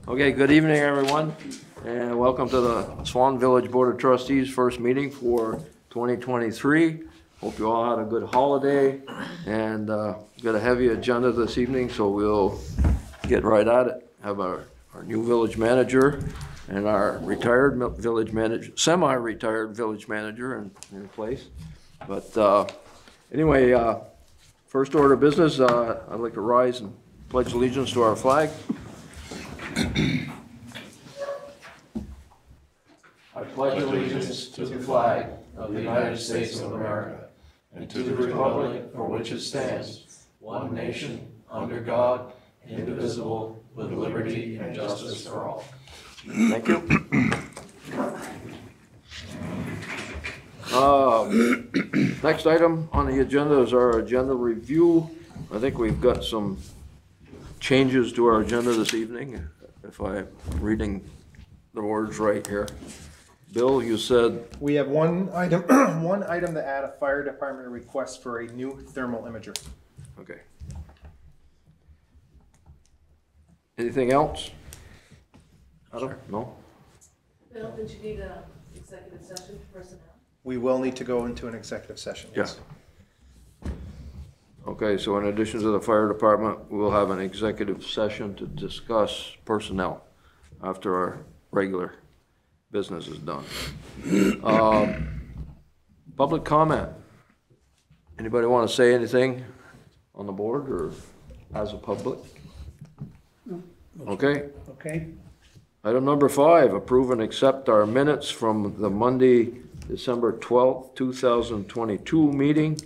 Okay, good evening, everyone, and welcome to the Swanton Village Board of Trustees first meeting for 2023. Hope you all had a good holiday and got a heavy agenda this evening, so we'll get right at it. Have our new village manager and our retired village manager, semi-retired village manager in place. But anyway, first order of business, I'd like to rise and pledge allegiance to our flag. I pledge allegiance to the flag of the United States of America and to the republic for which it stands, one nation, under God, indivisible, with liberty and justice for all. Thank you. Next item on the agenda is our agenda review. I think we've got some changes to our agenda this evening, if I'm reading the words right here. Bill, you said? We have one item, one item to add, a fire department request for a new thermal imager. Okay. Anything else? Sure. No? Bill, did you need an executive session for personnel? We will need to go into an executive session, yes. Yeah. Okay, so in addition to the fire department, we'll have an executive session to discuss personnel after our regular business is done. Public comment. Anybody want to say anything on the board or as a public? No. Okay. Okay. Item number 5, approve and accept our minutes from the Monday, December 12th, 2022 meeting.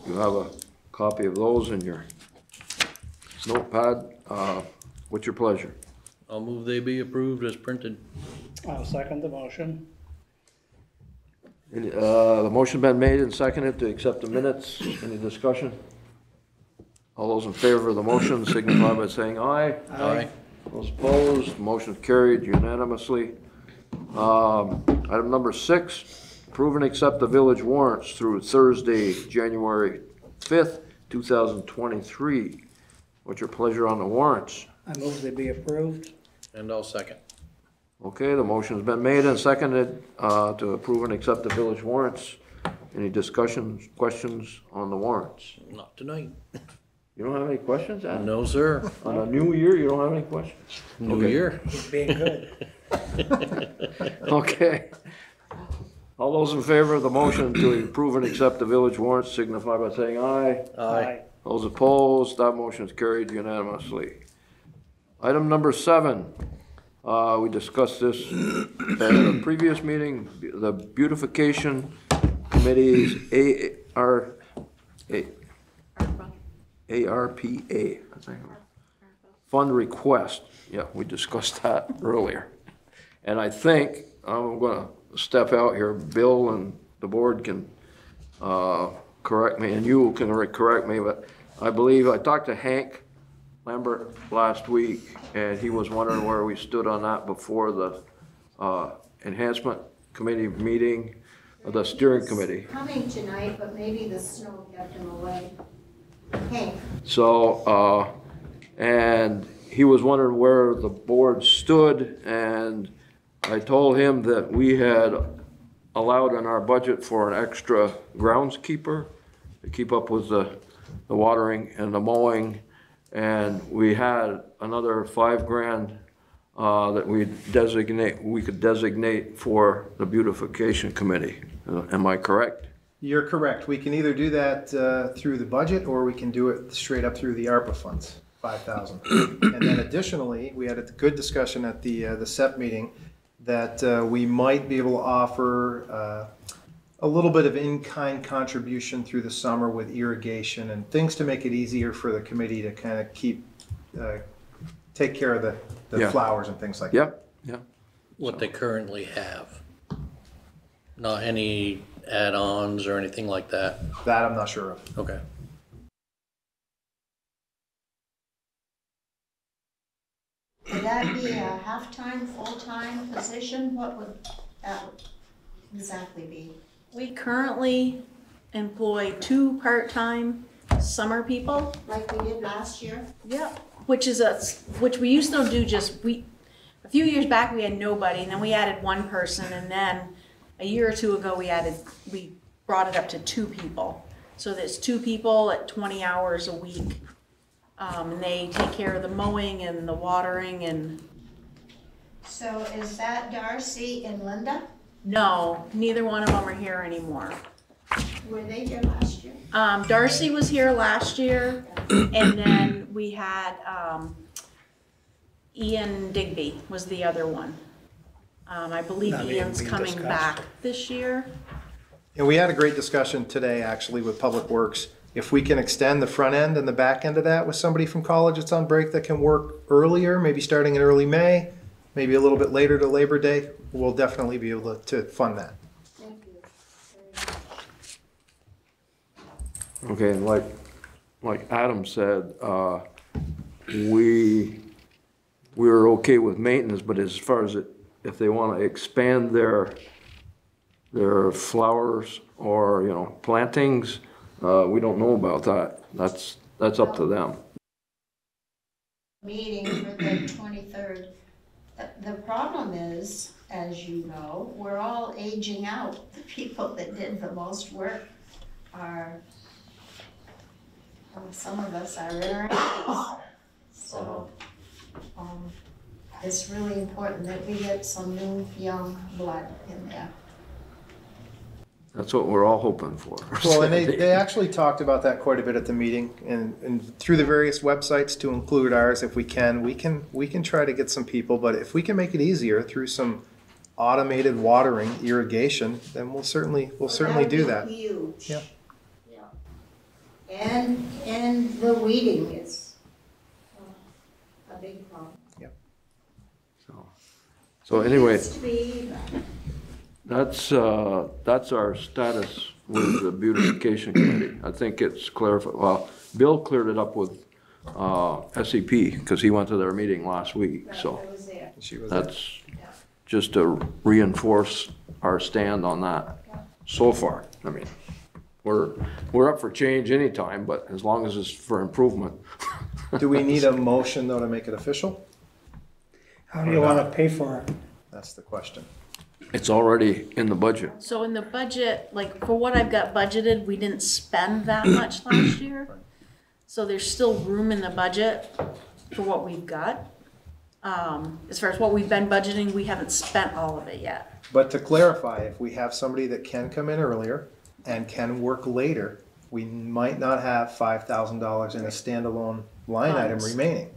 You have a copy of those in your notepad. What's your pleasure? I'll move they be approved as printed. I'll second the motion. The motion been made and seconded to accept the minutes. Any discussion? All those in favor of the motion signify by saying aye. Aye. Those opposed, motion carried unanimously. Item number 6, approve and accept the village warrants through Thursday, January 5th, 2023. What's your pleasure on the warrants? I move they be approved. And I'll second. Okay, the motion's been made and seconded to approve and accept the village warrants. Any discussions, questions on the warrants? Not tonight. You don't have any questions, Adam? No, sir. On a new year, you don't have any questions? New Okay. year. He's being good. Okay. All those in favor of the motion to approve and accept the village warrants signify by saying aye. Aye. Those opposed, that motion is carried unanimously. Item number 7, we discussed this at a previous meeting, the beautification committee's ARPA fund request. Yeah, we discussed that earlier. And I think I'm gonna step out here. Bill and the board can correct me, and you can correct me, but I believe I talked to Hank Lambert last week, and he was wondering where we stood on that before the enhancement committee meeting, or the steering committee. Coming tonight, but maybe the snow kept him away. Hank. So, and he was wondering where the board stood, and I told him that we had allowed in our budget for an extra groundskeeper to keep up with the watering and the mowing, and we had another $5,000 that we could designate for the beautification committee. Am I correct? You're correct. We can either do that through the budget, or we can do it straight up through the ARPA funds, $5,000. And then additionally, we had a good discussion at the SEP meeting that we might be able to offer a little bit of in-kind contribution through the summer with irrigation and things to make it easier for the committee to kind of take care of the flowers and things like that. Yeah. What they currently have. Not any add-ons or anything like that. That I'm not sure of. Okay. Would that be a half-time, full-time position? What would that exactly be? We currently employ 2 part-time summer people. Like we did last year? Yep. which we used to do a few years back we had nobody, and then we added one person, and then a year or two ago we brought it up to 2 people. So there's 2 people at 20 hours a week. And they take care of the mowing and the watering and, So is that Darcy and Linda? no, neither one of them are here anymore. Were they here last year? Darcy was here last year, and then we had, Ian Digby was the other one. I believe Not being Ian's coming discussed. back this year. And we had a great discussion today, actually, with Public Works. If we can extend the front end and the back end of that with somebody from college that's on break that can work earlier, maybe starting in early May, maybe a little bit later to Labor Day, we'll definitely be able to fund that. Thank you. Okay, and like Adam said, we're okay with maintenance, but as far as if they want to expand their flowers or, plantings, we don't know about that. That's up to them. Meeting for the 23rd. The problem is, as you know, we're all aging out. The people that did the most work are, some of us are in our 80s. So it's really important that we get some new young blood in there. That's what we're all hoping for. Well, and they actually talked about that quite a bit at the meeting, and through the various websites, to include ours if we can. We can try to get some people, but if we can make it easier through some automated watering, irrigation, then we'll certainly do that. That would be huge. Yeah. Yeah. And the weeding is a big problem. So anyway, Used to be, but that's our status with the beautification committee. I think it's clarified. Well, Bill cleared it up with SEP because he went to their meeting last week. So I was there. She was there. that's just to reinforce our stand on that so far. I mean, we're up for change anytime, but as long as it's for improvement. Do we need a motion though to make it official? How do you want to pay for it? That's the question. It's already in the budget. So in the budget, like for what I've got budgeted, we didn't spend that much last year. So there's still room in the budget for what we've got. As far as what we've been budgeting, we haven't spent all of it yet. But to clarify, if we have somebody that can come in earlier and can work later, we might not have $5,000 in a standalone line item Funds. remaining.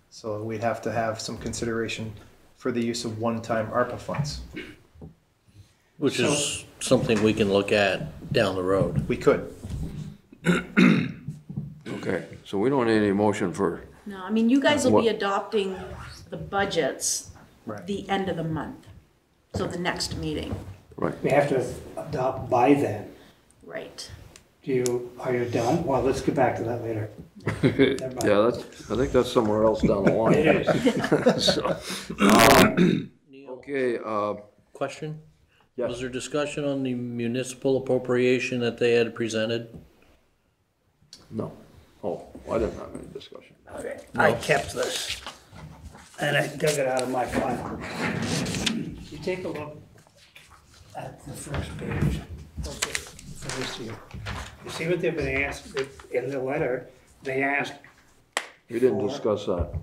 So we'd have to have some consideration for the use of one-time ARPA funds. Which is something we can look at down the road. We could. Okay, so we don't need any motion for, No, I mean, you guys will be What- adopting the budgets Right. the end of the month. So the next meeting, right. We have to adopt by then. right? Are you done? Well, let's get back to that later. Never mind. Yeah, I think that's somewhere else down the line. It is. So, okay, Question? Yes. Was there discussion on the municipal appropriation that they had presented? no. Oh, I didn't have any discussion. Okay, I kept this, and I dug it out of my file. You take a look at the first page, okay, for this year. You see what they've been asked, in the letter, they asked, We didn't For- discuss that.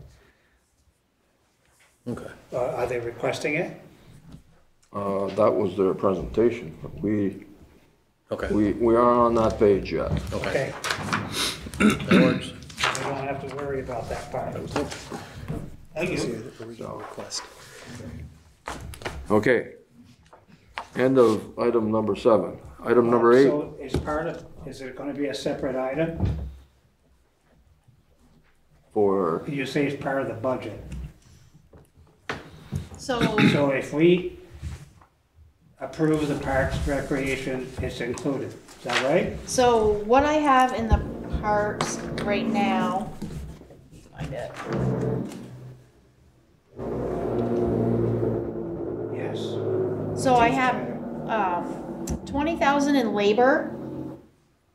Okay. are they requesting it? That was their presentation, but Okay, we aren't on that page yet. okay, Okay, that works. we don't have to worry about that part. Thank See you. the original request. Okay. End of item number 7. Item number 8, So is it gonna be a separate item? for, You say it's part of the budget. So, So if we approve the Parks Recreation, it's included, is that right? so what I have in the parks right now, find it. Yes. So I have, 20,000 in labor.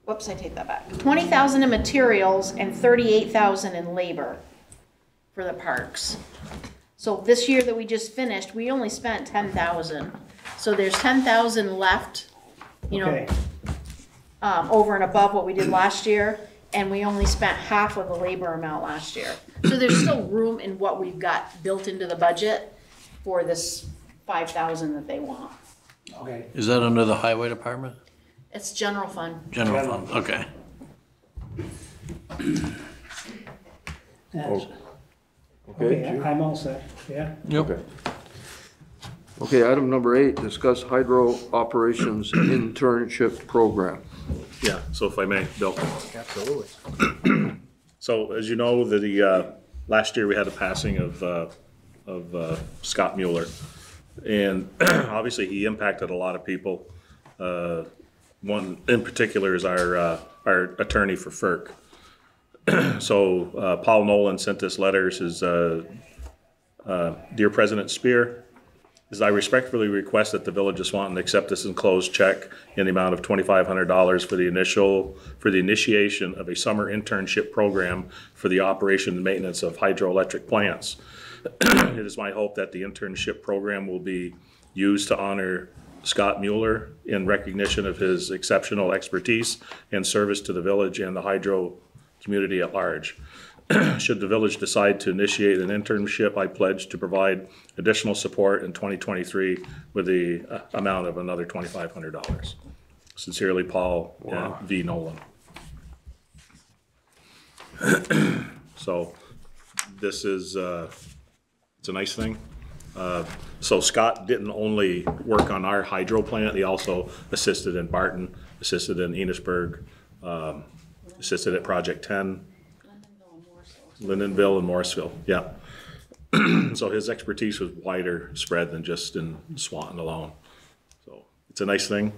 Whoops, I take that back. 20,000 in materials and 38,000 in labor. for the parks. So this year that we just finished, we only spent 10,000. So there's 10,000 left, you know, Okay. over and above what we did last year, and we only spent half of the labor amount last year. So there's still room in what we've got built into the budget for this 5,000 that they want. Okay. Is that under the highway department? It's general fund. General General. fund, okay. That's- Okay, Okay, Chief? I'm all set, yeah. Okay. Okay, item number 8, discuss hydro operations internship program. Yeah, so if I may, Bill. Absolutely. So as you know, last year we had a passing of Scott Mueller. And obviously he impacted a lot of people. One in particular is our attorney for FERC. So Paul Nolan sent this letter, says, Dear President Spear, as I respectfully request that the Village of Swanton accept this enclosed check in the amount of $2,500 for the initiation of a summer internship program for the operation and maintenance of hydroelectric plants. It is my hope that the internship program will be used to honor Scott Mueller in recognition of his exceptional expertise and service to the village and the hydro community at large. Should the village decide to initiate an internship, I pledge to provide additional support in 2023 with the amount of another $2,500. Sincerely, Paul V. Nolan. So this is, it's a nice thing. So Scott didn't only work on our hydro plant, he also assisted in Barton, assisted in Enosburg, assisted at Project 10, Lindenville and Morrisville, yeah. So his expertise was wider spread than just in Swanton alone. So it's a nice thing.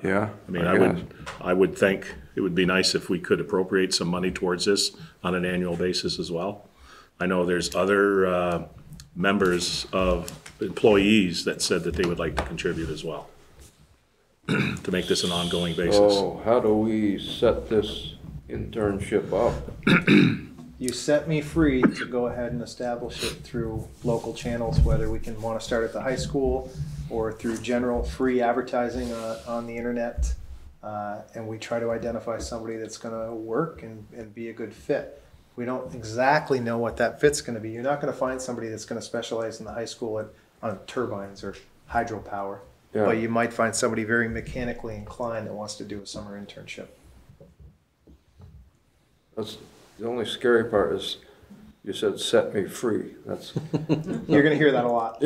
Yeah. I mean, guess. I would think it would be nice if we could appropriate some money towards this on an annual basis as well. I know there's other members of employees that said that they would like to contribute as well to make this an ongoing basis. So how do we set this internship up? You set me free to go ahead and establish it through local channels, whether we can want to start at the high school or through general free advertising on the internet. And we try to identify somebody that's going to work and be a good fit. We don't exactly know what that fit's going to be. You're not going to find somebody that's going to specialize in the high school on turbines or hydropower. Yeah. But you might find somebody very mechanically inclined that wants to do a summer internship. That's, the only scary part is you said set me free. That's, You're going to hear that a lot.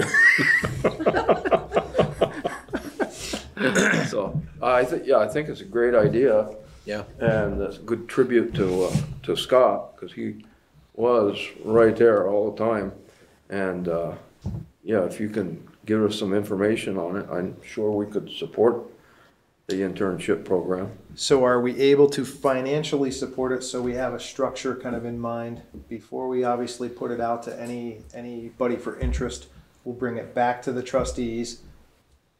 so, I think it's a great idea. Yeah. And it's a good tribute to Scott, because he was right there all the time. And, yeah, if you can give us some information on it, I'm sure we could support the internship program. So are we able to financially support it so we have a structure kind of in mind before we obviously put it out to anybody for interest? We'll bring it back to the trustees.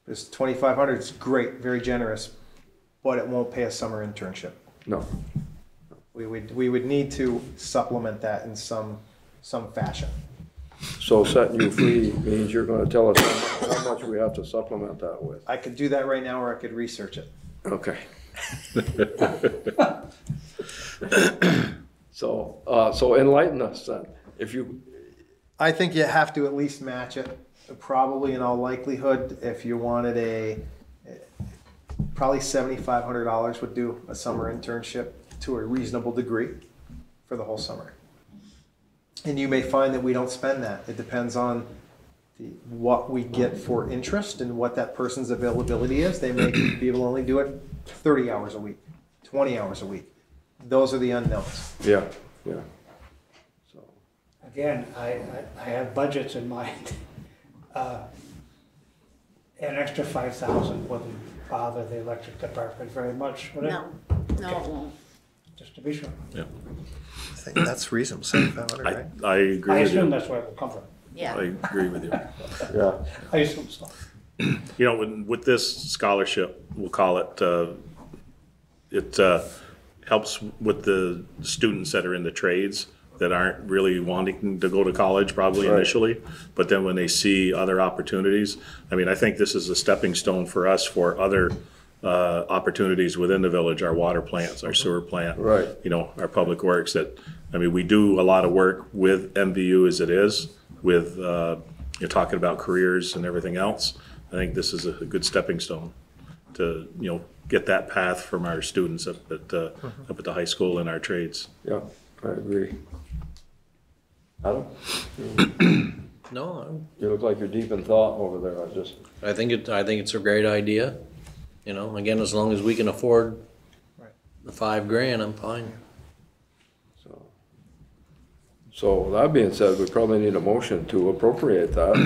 This $2,500 is great, very generous, but it won't pay a summer internship. No. We would need to supplement that in some fashion. So setting you free means you're gonna tell us how much we have to supplement that with. I could do that right now, or I could research it. Okay. So enlighten us then. If you, I think you have to at least match it. Probably in all likelihood, if you wanted probably $7,500 would do a summer internship to a reasonable degree for the whole summer. And you may find that we don't spend that. It depends on what we get for interest and what that person's availability is. They may be able to only do it 30 hours a week, 20 hours a week. Those are the unknowns. yeah. So, Again, I have budgets in mind. An extra 5,000 wouldn't bother the electric department very much, would it? No, it won't. Just to be sure. Yeah. I think that's reasonable, $7,500, right? I agree I with assume you. that's where it will come from. Yeah. I agree with you. yeah. I assume so. You know, with this scholarship, we'll call it, it helps with the students that are in the trades that aren't really wanting to go to college probably Right. initially, but then when they see other opportunities, I mean, I think this is a stepping stone for us for other opportunities within the village, our water plants, our sewer plant. Right. You know, our public works that, I mean, we do a lot of work with MVU as it is, with, you're talking about careers and everything else. I think this is a good stepping stone to, you know, get that path from our students up at the high school in our trades. Yeah, I agree. Adam, No, you look like you're deep in thought over there. I think it's a great idea. You know, again, as long as we can afford Right. the $5,000, I'm fine. So that being said, we probably need a motion to appropriate that.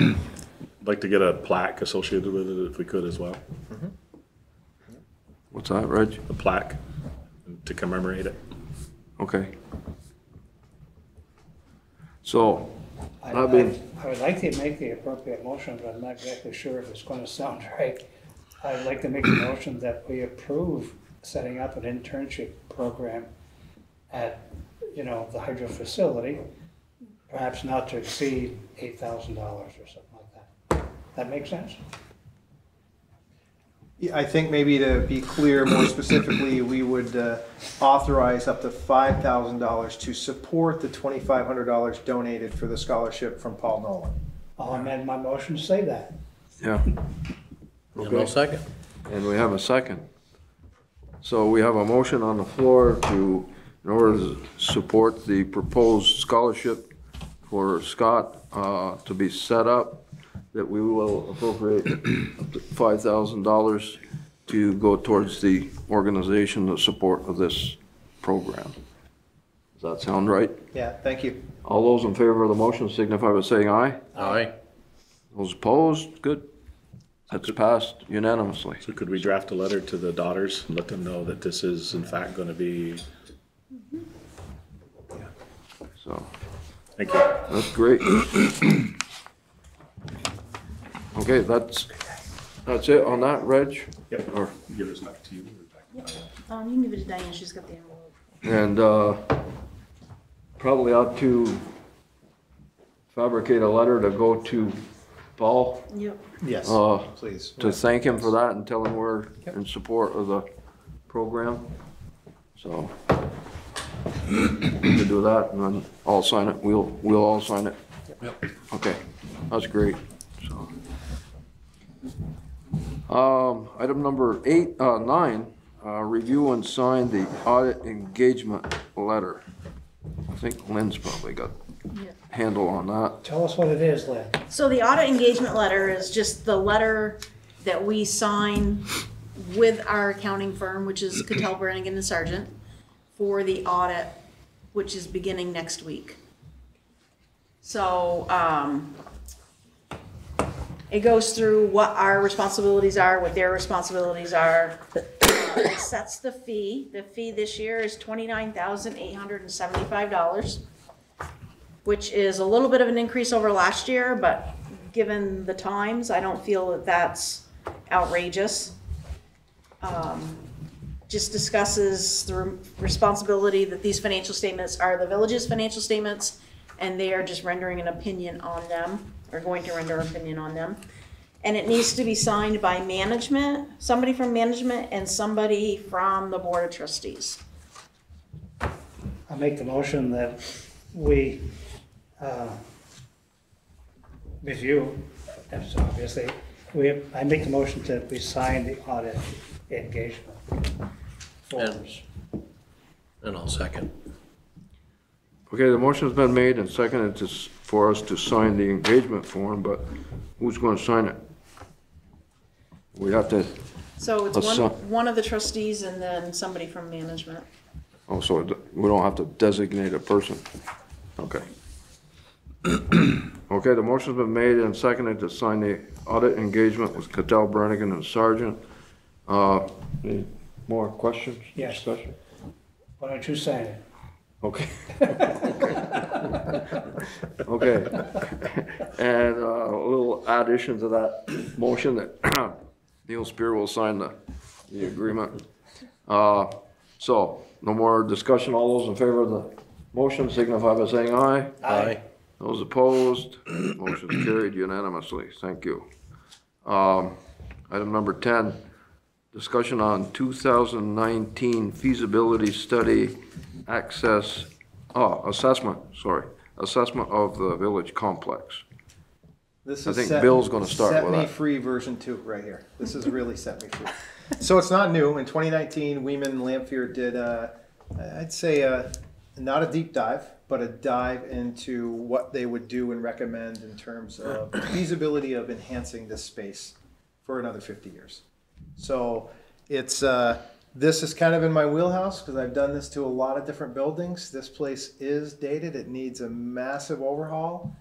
I'd like to get a plaque associated with it if we could as well, What's that, Reg? a plaque to commemorate it. Okay. So, I that being, would like to make the appropriate motion, but I'm not exactly sure if it's gonna sound right. I'd like to make a motion that we approve setting up an internship program at, you know, the hydro facility, perhaps not to exceed $8,000 or something like that. That make sense? Yeah, I think maybe to be clear more specifically, we would authorize up to $5,000 to support the $2,500 donated for the scholarship from Paul Nolan. I'll amend my motion to say that. yeah, And Okay. I'll second. and we have a second. So we have a motion on the floor to, in order to support the proposed scholarship for Scott to be set up, that we will appropriate up to $5,000 to go towards the organization, the support of this program. Does that sound right? Yeah, thank you. All those in favor of the motion signify by saying aye. Aye. Those opposed, good. That's passed unanimously. So could we draft a letter to the daughters and let them know that this is in fact gonna be, So, thank you. that's great. Okay, that's it on that, Reg? Yep. Or, Give this back to you. or back to- You can give it to Diane, she's got the envelope. and, probably ought to fabricate a letter to go to Paul, Yep. Yes, uh, please. to thank him for that and tell him we're in support of the program. So, we can do that and then I'll sign it, we'll all sign it. Yep. Okay, that's great, so. Item number 9, review and sign the audit engagement letter. I think Lynn's probably got Yeah. handle on that. Tell us what it is, Lynn. So the audit engagement letter is just the letter that we sign with our accounting firm, which is Cattell, Brannigan and Sargent, for the audit, which is beginning next week. So, it goes through what our responsibilities are, what their responsibilities are. It sets the fee. The fee this year is $29,875. Which is a little bit of an increase over last year, but given the times, I don't feel that that's outrageous. Just discusses the responsibility that these financial statements are the village's financial statements, and they are just rendering an opinion on them, or going to render an opinion on them. And it needs to be signed by management, somebody from management, and somebody from the board of trustees. I make the motion that we review, that's obviously, I make the motion that we sign the audit engagement forms. And I'll second. Okay, the motion's been made and seconded for us to sign the engagement form, but who's gonna sign it? We have to, So it's Let's, one of the trustees and then somebody from management. oh, so we don't have to designate a person? Okay. Okay, the motion's been made and seconded to sign the audit engagement with Cattell, Brannigan and Sargent. Any more questions? Yes. Discussion? Why don't you sign it? Okay. Okay. And a little addition to that motion that Neil Spear will sign the agreement. So, no more discussion. All those in favor of the Motion signify by saying aye. Aye. Those opposed, motion is carried unanimously. Thank you. Item number 10, discussion on 2019 feasibility study assessment of the village complex. This I is think set- Bill's gonna start with Set me that. free version 2 right here. This is really set me free. So it's not new. In 2019, Weeman Lamphere did, I'd say, not a deep dive, but a dive into what they would do and recommend in terms of feasibility of enhancing this space for another 50 years. So it's, this is kind of in my wheelhouse because I've done this to a lot of different buildings. This place is dated. It needs a massive overhaul.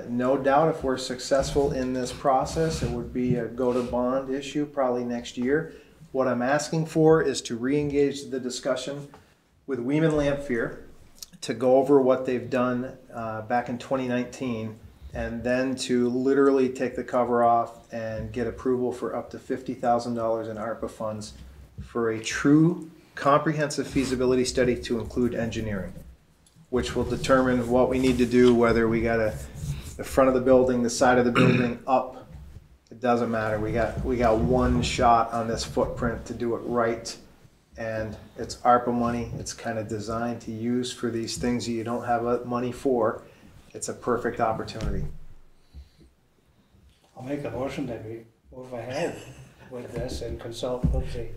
No doubt if we're successful in this process, it would be a go-to-bond issue probably next year. What I'm asking for is to re-engage the discussion with Weeman Lamphere to go over what they've done back in 2019 and then to literally take the cover off and get approval for up to $50,000 in ARPA funds for a true comprehensive feasibility study to include engineering, which will determine what we need to do, whether we got the front of the building, the side of the building, up. It doesn't matter. We got one shot on this footprint to do it right. And it's ARPA money. It's kind of designed to use for these things that you don't have money for. It's a perfect opportunity. I'll make a motion that we move ahead with this and consult with the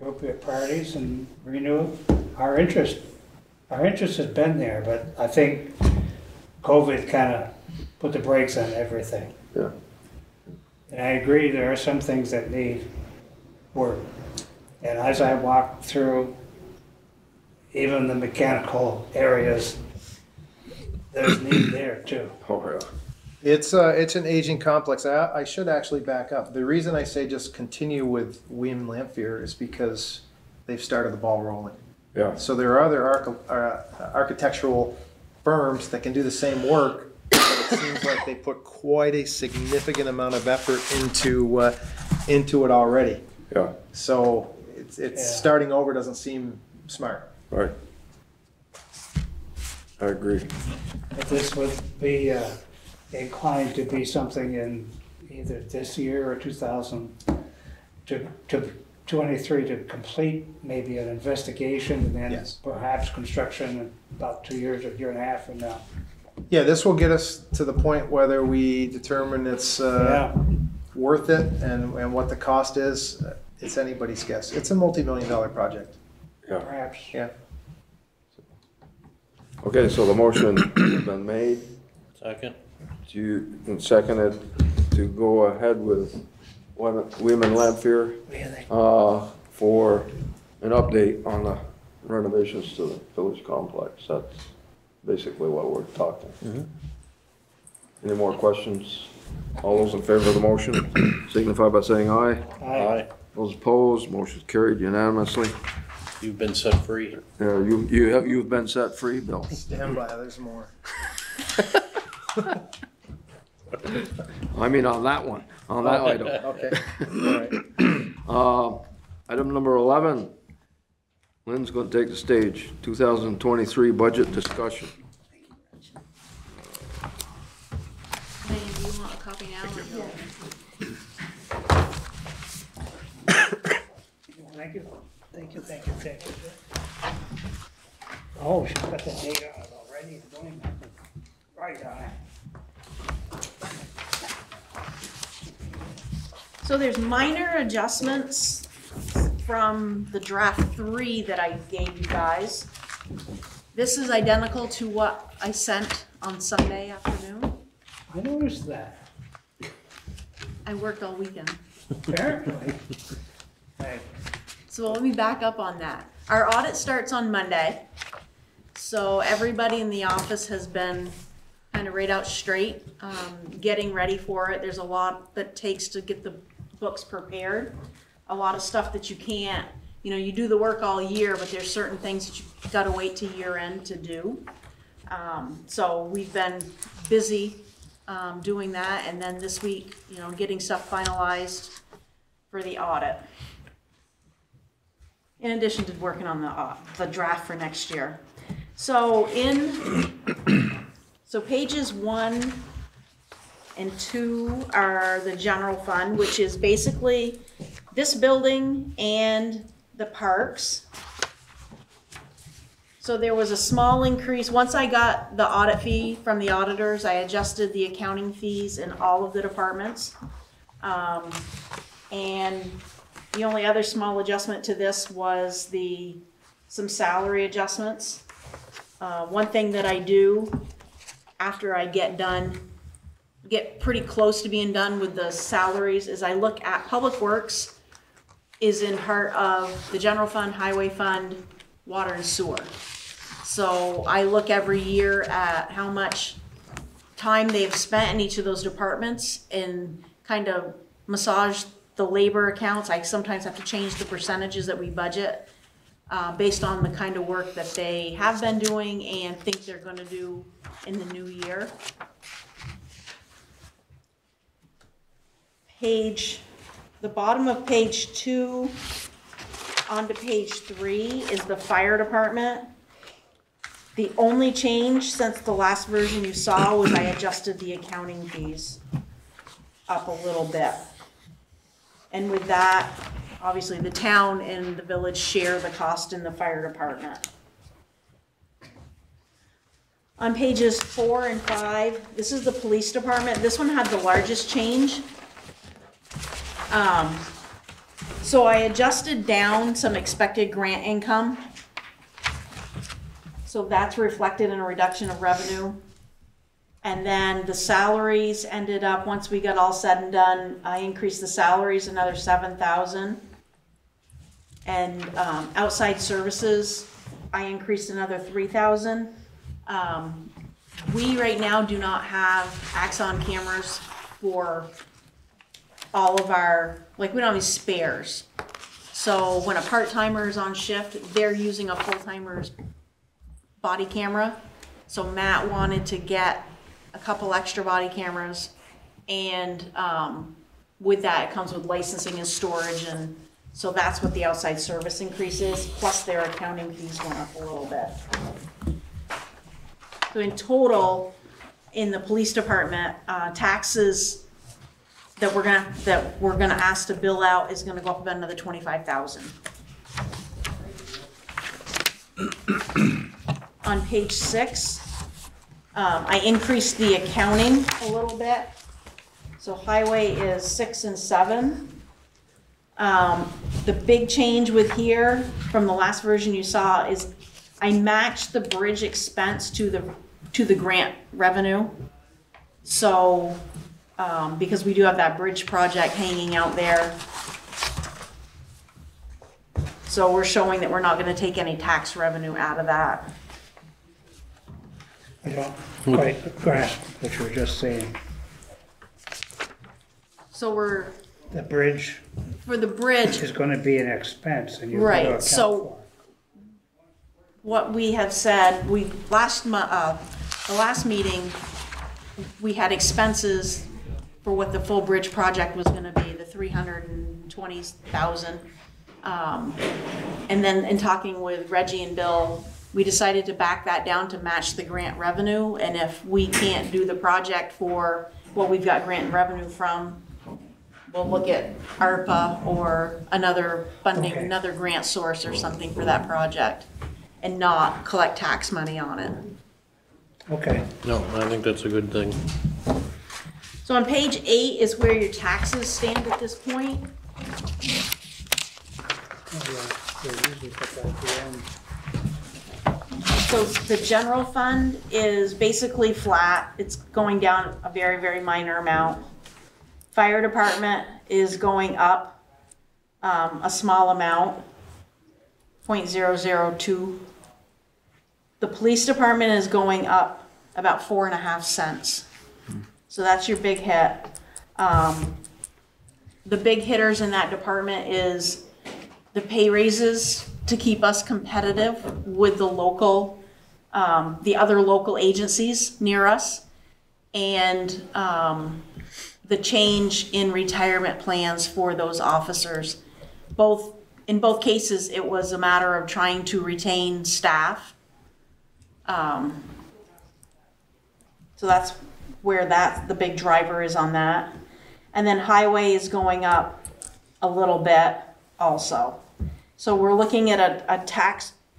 appropriate parties and renew our interest. Our interest has been there, but I think COVID kind of put the brakes on everything. Yeah. And I agree, there are some things that need work. And as I walk through even the mechanical areas, there's need there too. Oh, yeah. It's an aging complex. I should actually back up. The reason I say just continue with Weeman Lamphere is because they've started the ball rolling. Yeah. So there are other architectural firms that can do the same work, but it seems like they put quite a significant amount of effort into it already. Yeah. So it's starting over doesn't seem smart. Right. I agree. But this would be inclined to be something in either this year or 2023 to complete maybe an investigation and then Yes. perhaps construction in about 2 years or a year and a half from now. Yeah, this will get us to the point whether we determine it's worth it and what the cost is. It's anybody's guess. It's a multi-million-dollar project. Yeah. Perhaps. Yeah. Okay, so the motion has been made Second? and seconded to go ahead with Weeman Lamphere for an update on the renovations to the village complex. That's basically what we're talking. Any more questions? All those in favor of the motion signify by saying aye. Aye. Those opposed, motion carried unanimously. You've been set free. You've been set free, Bill. Stand by, there's more. I mean, on that one, on that item. Okay, all right. Item number 11, Lynn's gonna take the stage, 2023 budget discussion. Hey, do you want a copy now? Or no? Thank you. Thank you, thank you, thank you. Oh, she's got the date on it already. It's going right on it. So there's minor adjustments from the draft 3 that I gave you guys. This is identical to what I sent on Sunday afternoon. I noticed that, I worked all weekend. apparently. Hey, So let me back up on that. Our audit starts on Monday. So everybody in the office has been kind of right out straight, getting ready for it. There's a lot that takes to get the books prepared. A lot of stuff that you can't, you do the work all year, but there's certain things that you gotta wait to year end to do. So we've been busy, doing that, and then this week, getting stuff finalized for the audit. In addition to working on the draft for next year. So so pages 1 and 2 are the general fund, which is basically this building and the parks. So there was a small increase. Once I got the audit fee from the auditors, I adjusted the accounting fees in all of the departments. And the only other small adjustment to this was some salary adjustments. One thing that I do after I get pretty close to being done with the salaries, is I look at Public Works is in part of the general fund, highway fund, water and sewer. So I look every year at how much time they've spent in each of those departments and kind of massage the labor accounts. I sometimes have to change the percentages that we budget based on the kind of work that they have been doing and think they're going to do in the new year. The bottom of page 2 onto page 3 is the fire department. The only change since the last version you saw was I adjusted the accounting fees up a little bit. And with that, obviously the town and the village share the cost in the fire department. On pages 4 and 5, this is the police department. This one had the largest change. So I adjusted down some expected grant income. So that's reflected in a reduction of revenue. And then the salaries ended up, once we got all said and done, I increased the salaries another $7,000. And outside services, I increased another $3,000. We right now do not have Axon cameras for all of our, like we don't have any spares. So when a part-timer is on shift, they're using a full-timer's body camera. So Matt wanted to get a couple extra body cameras, and with that it comes with licensing and storage, and so that's what the outside service increase is, plus their accounting fees went up a little bit. So in total, in the police department, taxes that we're gonna ask to bill out is gonna go up about another $25,000. On page 6, I increased the accounting a little bit. So highway is 6 and 7. The big change with here from the last version you saw is I matched the bridge expense to the grant revenue. So because we do have that bridge project hanging out there. So we're showing that we're not going to take any tax revenue out of that. I don't quite grasp what you were just saying. So The bridge for the bridge, is gonna be an expense and you're gonna right, account so for what we have said, the last meeting, we had expenses for what the full bridge project was gonna be, the $320,000. And then in talking with Reggie and Bill, we decided to back that down to match the grant revenue, and if we can't do the project for what we've got grant revenue from, we'll look at ARPA or another funding, Okay. another grant source or something for that project, and not collect tax money on it. Okay, No, I think that's a good thing. So on page 8 is where your taxes stand at this point. oh, yeah, they usually put that at the end. So the general fund is basically flat. It's going down a very, very minor amount. Fire department is going up a small amount, 0.002. The police department is going up about 4.5 cents. So that's your big hit. The big hitters in that department is the pay raises to keep us competitive with the other local agencies near us, and the change in retirement plans for those officers. In both cases, it was a matter of trying to retain staff So that's where the big driver is on that. And then highway is going up a little bit also. So we're looking at a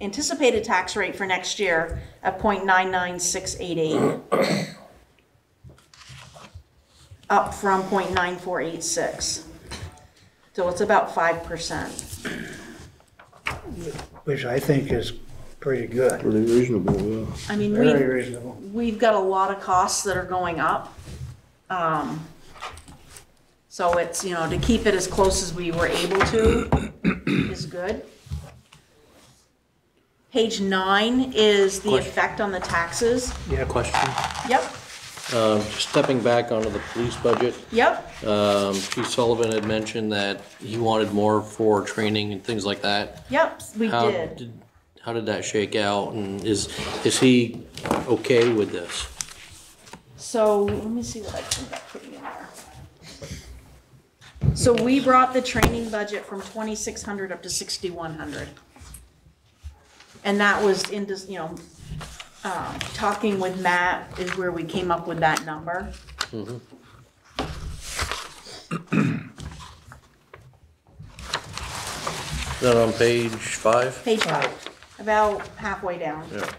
anticipated tax rate for next year at 0.99688. Up from 0.9486. So it's about 5%. Which I think is pretty good, Pretty reasonable, yeah. I mean, very reasonable. we've got a lot of costs that are going up. So it's, you know, to keep it as close as we were able to is good. Page 9 is the effect on the taxes. Yeah, Question? Yep, Stepping back onto the police budget, yep. Chief Sullivan had mentioned that he wanted more for training and things like that. Yep, we did. How did that shake out, and is he okay with this? So, let me see what I can put in there. So we brought the training budget from 2,600 up to 6,100. And that was into, you know, talking with Matt is where we came up with that number. Is that on page 5? Page 5, about halfway down. Yeah.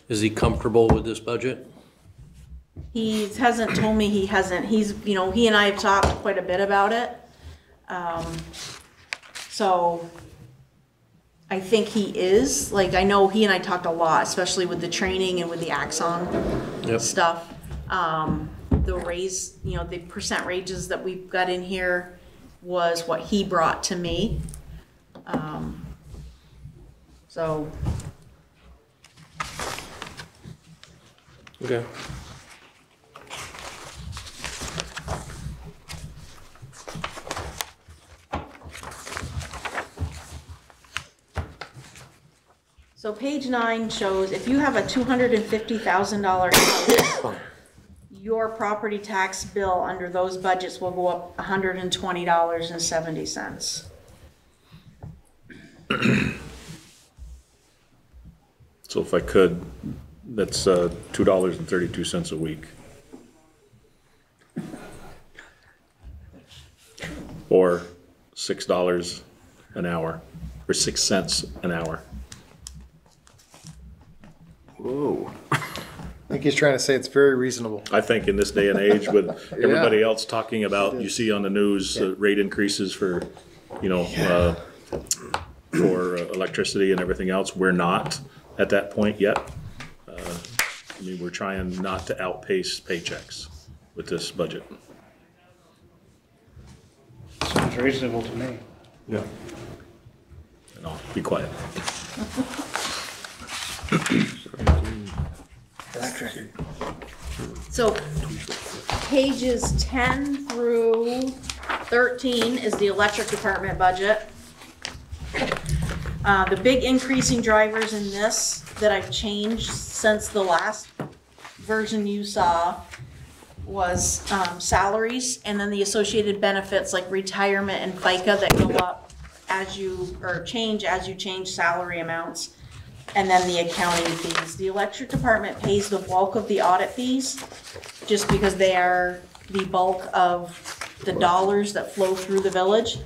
Is he comfortable with this budget? He hasn't told me he hasn't. He's, you know, he and I have talked quite a bit about it. So I think he is. Like, I know he and I talked a lot, especially with the training and with the Axon stuff. The raise, you know, the percent raises that we've got in here was what he brought to me. So. Okay. So page 9 shows if you have a $250,000 house, your property tax bill under those budgets will go up $120.70. So if I could, that's $2.32 a week. Or $6 an hour, or 6 cents an hour. Whoa. I think he's trying to say it's very reasonable. I think in this day and age with everybody else talking about, you see on the news, rate increases for, you know, for electricity and everything else, we're not at that point yet. I mean, we're trying not to outpace paychecks with this budget. Sounds reasonable to me. Yeah. And I'll be quiet. Electric. So pages 10 through 13 is the electric department budget. The big increasing drivers in this that I've changed since the last version you saw was salaries, and then the associated benefits like retirement and FICA that go up as you, or change as you change salary amounts, and then the accounting fees. The electric department pays the bulk of the audit fees just because they are the bulk of the dollars that flow through the village.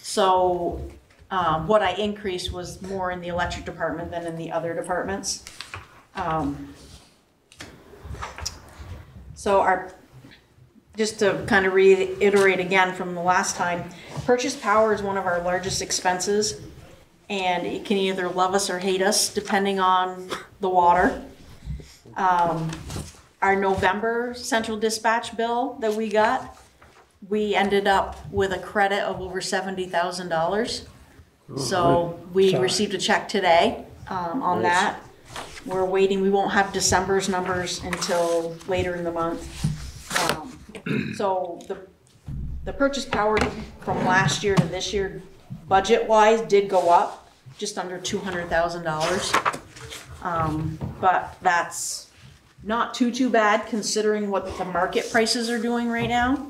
So what I increased was more in the electric department than in the other departments. So just to kind of reiterate again from the last time, purchase power is one of our largest expenses, and it can either love us or hate us depending on the water. Our November central dispatch bill that we got, we ended up with a credit of over $70,000. So we received a check today on that. We're waiting, we won't have December's numbers until later in the month. So the purchase power from last year to this year budget-wise, did go up, just under $200,000. But that's not too bad considering what the market prices are doing right now.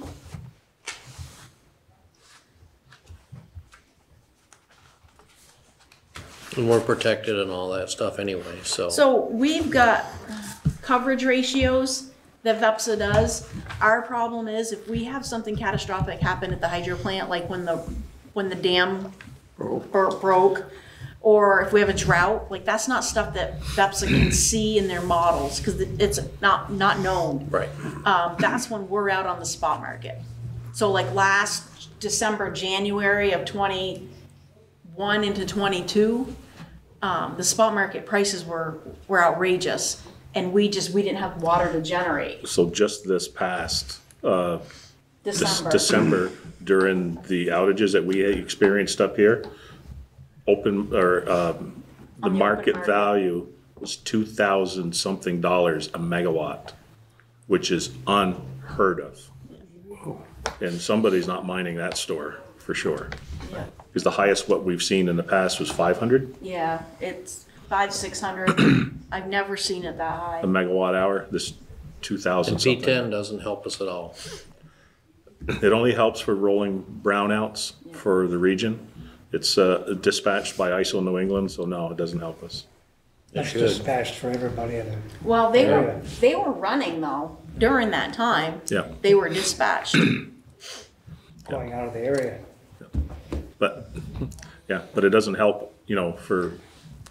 And we're protected and all that stuff anyway, so. So we've got coverage ratios that VEPSA does. Our problem is if we have something catastrophic happen at the hydro plant, like when the dam broke, or if we have a drought, like that's not stuff that VEPSA can see in their models because it's not known. Right. That's when we're out on the spot market. So like last December, January of 21 into 22, the spot market prices were outrageous, and we didn't have water to generate. So just this past December. December, during the outages that we experienced up here, the market market. value was $2,000 something a megawatt, which is unheard of. And somebody's not mining that store for sure. Yeah. Because the highest what we've seen in the past was 500 Yeah, it's 500-600. I've never seen it that high. a megawatt hour. This 2,000 And something. P10 doesn't help us at all. It only helps for rolling brownouts for the region. It's dispatched by ISO New England, so no, it doesn't help us. That's should. dispatched for everybody in the Well, they area. were running though during that time. Yeah. They were dispatched. going out of the area. But, yeah, but it doesn't help, for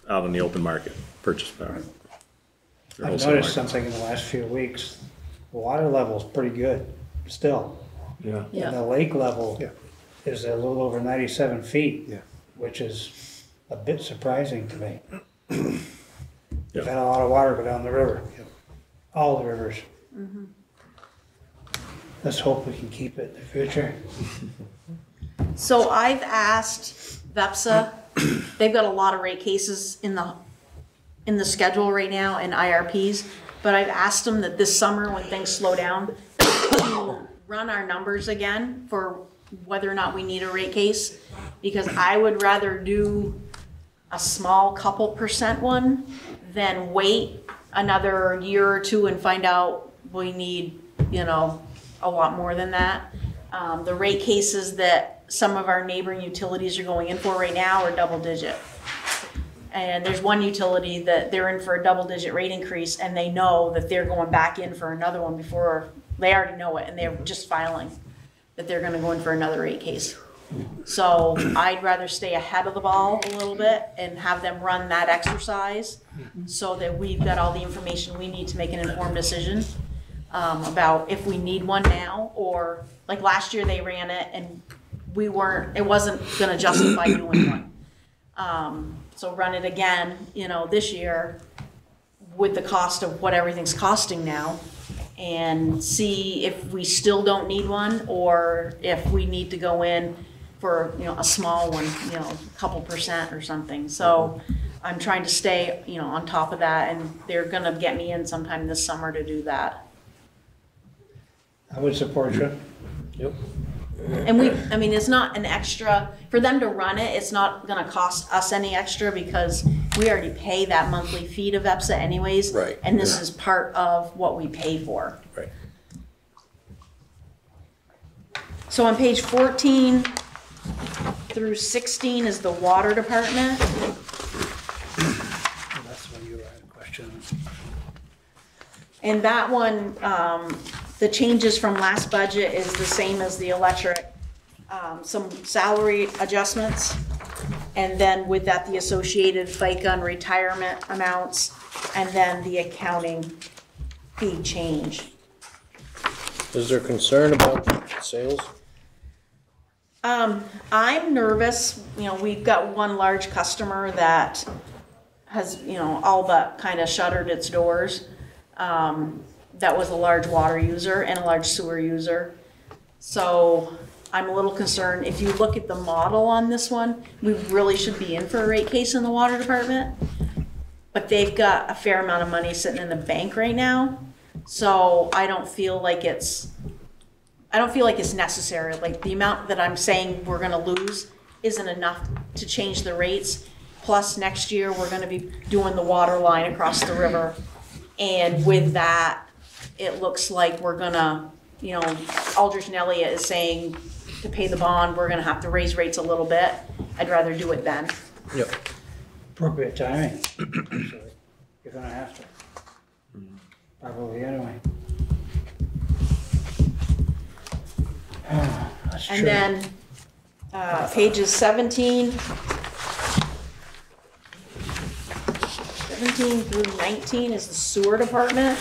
out in the open market, purchase power. Or I've wholesale noticed market. something in the last few weeks. The water level's pretty good still. Yeah. Yeah. And the lake level Yeah. is a little over 97 feet. Yeah. Which is a bit surprising to me. Yeah. We've had a lot of water go down the river, all the rivers. Let's hope we can keep it in the future. So I've asked VEPSA, they've got a lot of rate cases in the schedule right now and IRPs, but I've asked them that this summer when things slow down, to run our numbers again for whether or not we need a rate case, because I would rather do a small couple percent one than wait another year or two and find out we need, a lot more than that. The rate cases that some of our neighboring utilities are going in for right now are double digit. And there's one utility that they're in for a double digit rate increase and they know that they're going back in for another one before, they already know it and they're just filing that they're gonna go in for another rate case. So I'd rather stay ahead of the ball a little bit and have them run that exercise so that we've got all the information we need to make an informed decision about if we need one now, or like last year they ran it and it wasn't gonna justify doing one. So run it again, this year with the cost of what everything's costing now, and see if we still don't need one or if we need to go in for, a small one, a couple percent or something. So I'm trying to stay, on top of that, and they're gonna get me in sometime this summer to do that. I would support you. Yep. And it's not an extra, for them to run it, it's not gonna cost us any extra because we already pay that monthly fee to VEPSA anyways. Right. And this is part of what we pay for. Right. So on page 14 through 16 is the water department. That's when you had a question. And that one, the changes from last budget is the same as the electric. Some salary adjustments, and then with that, the associated FICA and retirement amounts, and then the accounting fee change. Is there concern about sales? I'm nervous, we've got one large customer that has, all but kind of shuttered its doors. That was a large water user and a large sewer user. So I'm a little concerned. If you look at the model on this one, we really should be in for a rate case in the water department. But they've got a fair amount of money sitting in the bank right now. So I don't feel like it's necessary. Like the amount that I'm saying we're gonna lose isn't enough to change the rates. Plus, next year, we're gonna be doing the water line across the river. And with that, it looks like we're gonna, you know, Aldrich and Elliott is saying to pay the bond, we're gonna have to raise rates a little bit. I'd rather do it then. Yep. Appropriate timing. So you're gonna have to. Probably anyway. That's true. And then, pages 17 through 19 is the sewer department.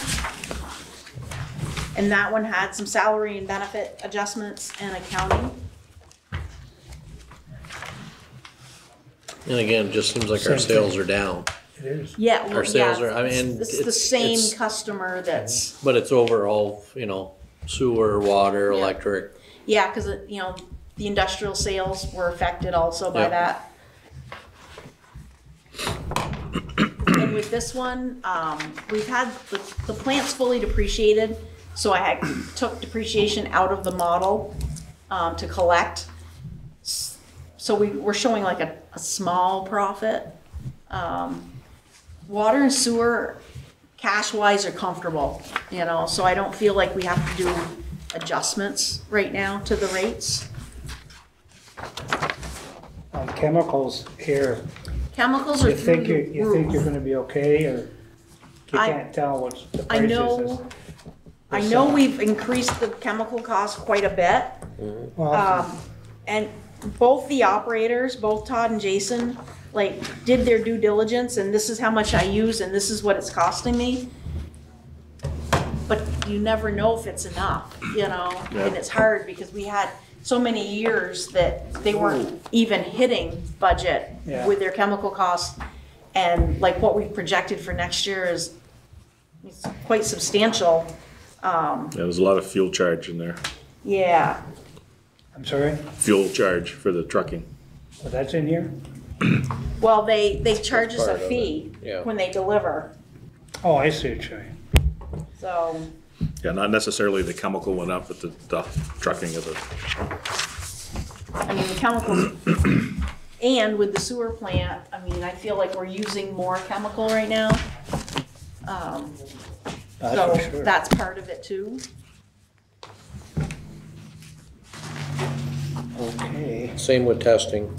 And that one had some salary and benefit adjustments and accounting. And again, it just seems like our Same sales thing. are down, It is. Yeah, well, Our sales yeah, are- I mean, it's the it's- same it's- customer that's, but it's overall, you know, sewer, water, Yeah. electric. yeah, cause you know, the industrial sales were affected also by Yeah. that. And with this one, we've had, the plant's fully depreciated, so I took depreciation out of the model, to collect. So we're showing like a small profit. Water and sewer, cash-wise, are comfortable, you know, so I don't feel like we have to do adjustments right now to the rates. On chemicals here, Chemicals are you through think the you think you're roof. gonna be okay, or you I- can't tell what the I prices is? I know we've increased the chemical cost quite a bit. Well, And both the operators, both Todd and Jason, like, did their due diligence, and this is how much I use, and this is what it's costing me. But you never know if it's enough, you know, and it's hard because we had so many years that they weren't even hitting budget Yeah. with their chemical costs. And like what we projected for next year is it's quite substantial. Yeah, there's a lot of fuel charge in there. Yeah, I'm sorry, Fuel charge for the trucking. but that's in here? well, they charge us a part of it, fee yeah. when they deliver, Oh, I see what you're saying. so. Yeah, not necessarily the chemical went up, but the trucking of it. I mean, the chemicals, and with the sewer plant, I mean, I feel like we're using more chemical right now. That's So for sure. that's part of it too. Okay. Same with testing,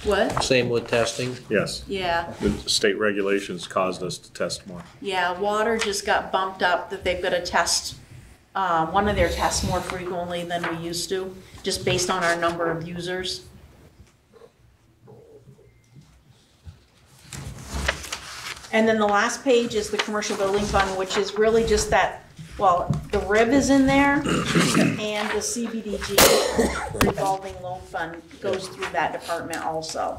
What? same with testing. Yes, Yeah, the state regulations caused us to test more. yeah, water just got bumped up that they've got to test, one of their tests more frequently than we used to, just based on our number of users. And then the last page is the commercial building fund, which is really just that, well, the RIB is in there, and the CBDG revolving loan fund goes through that department also.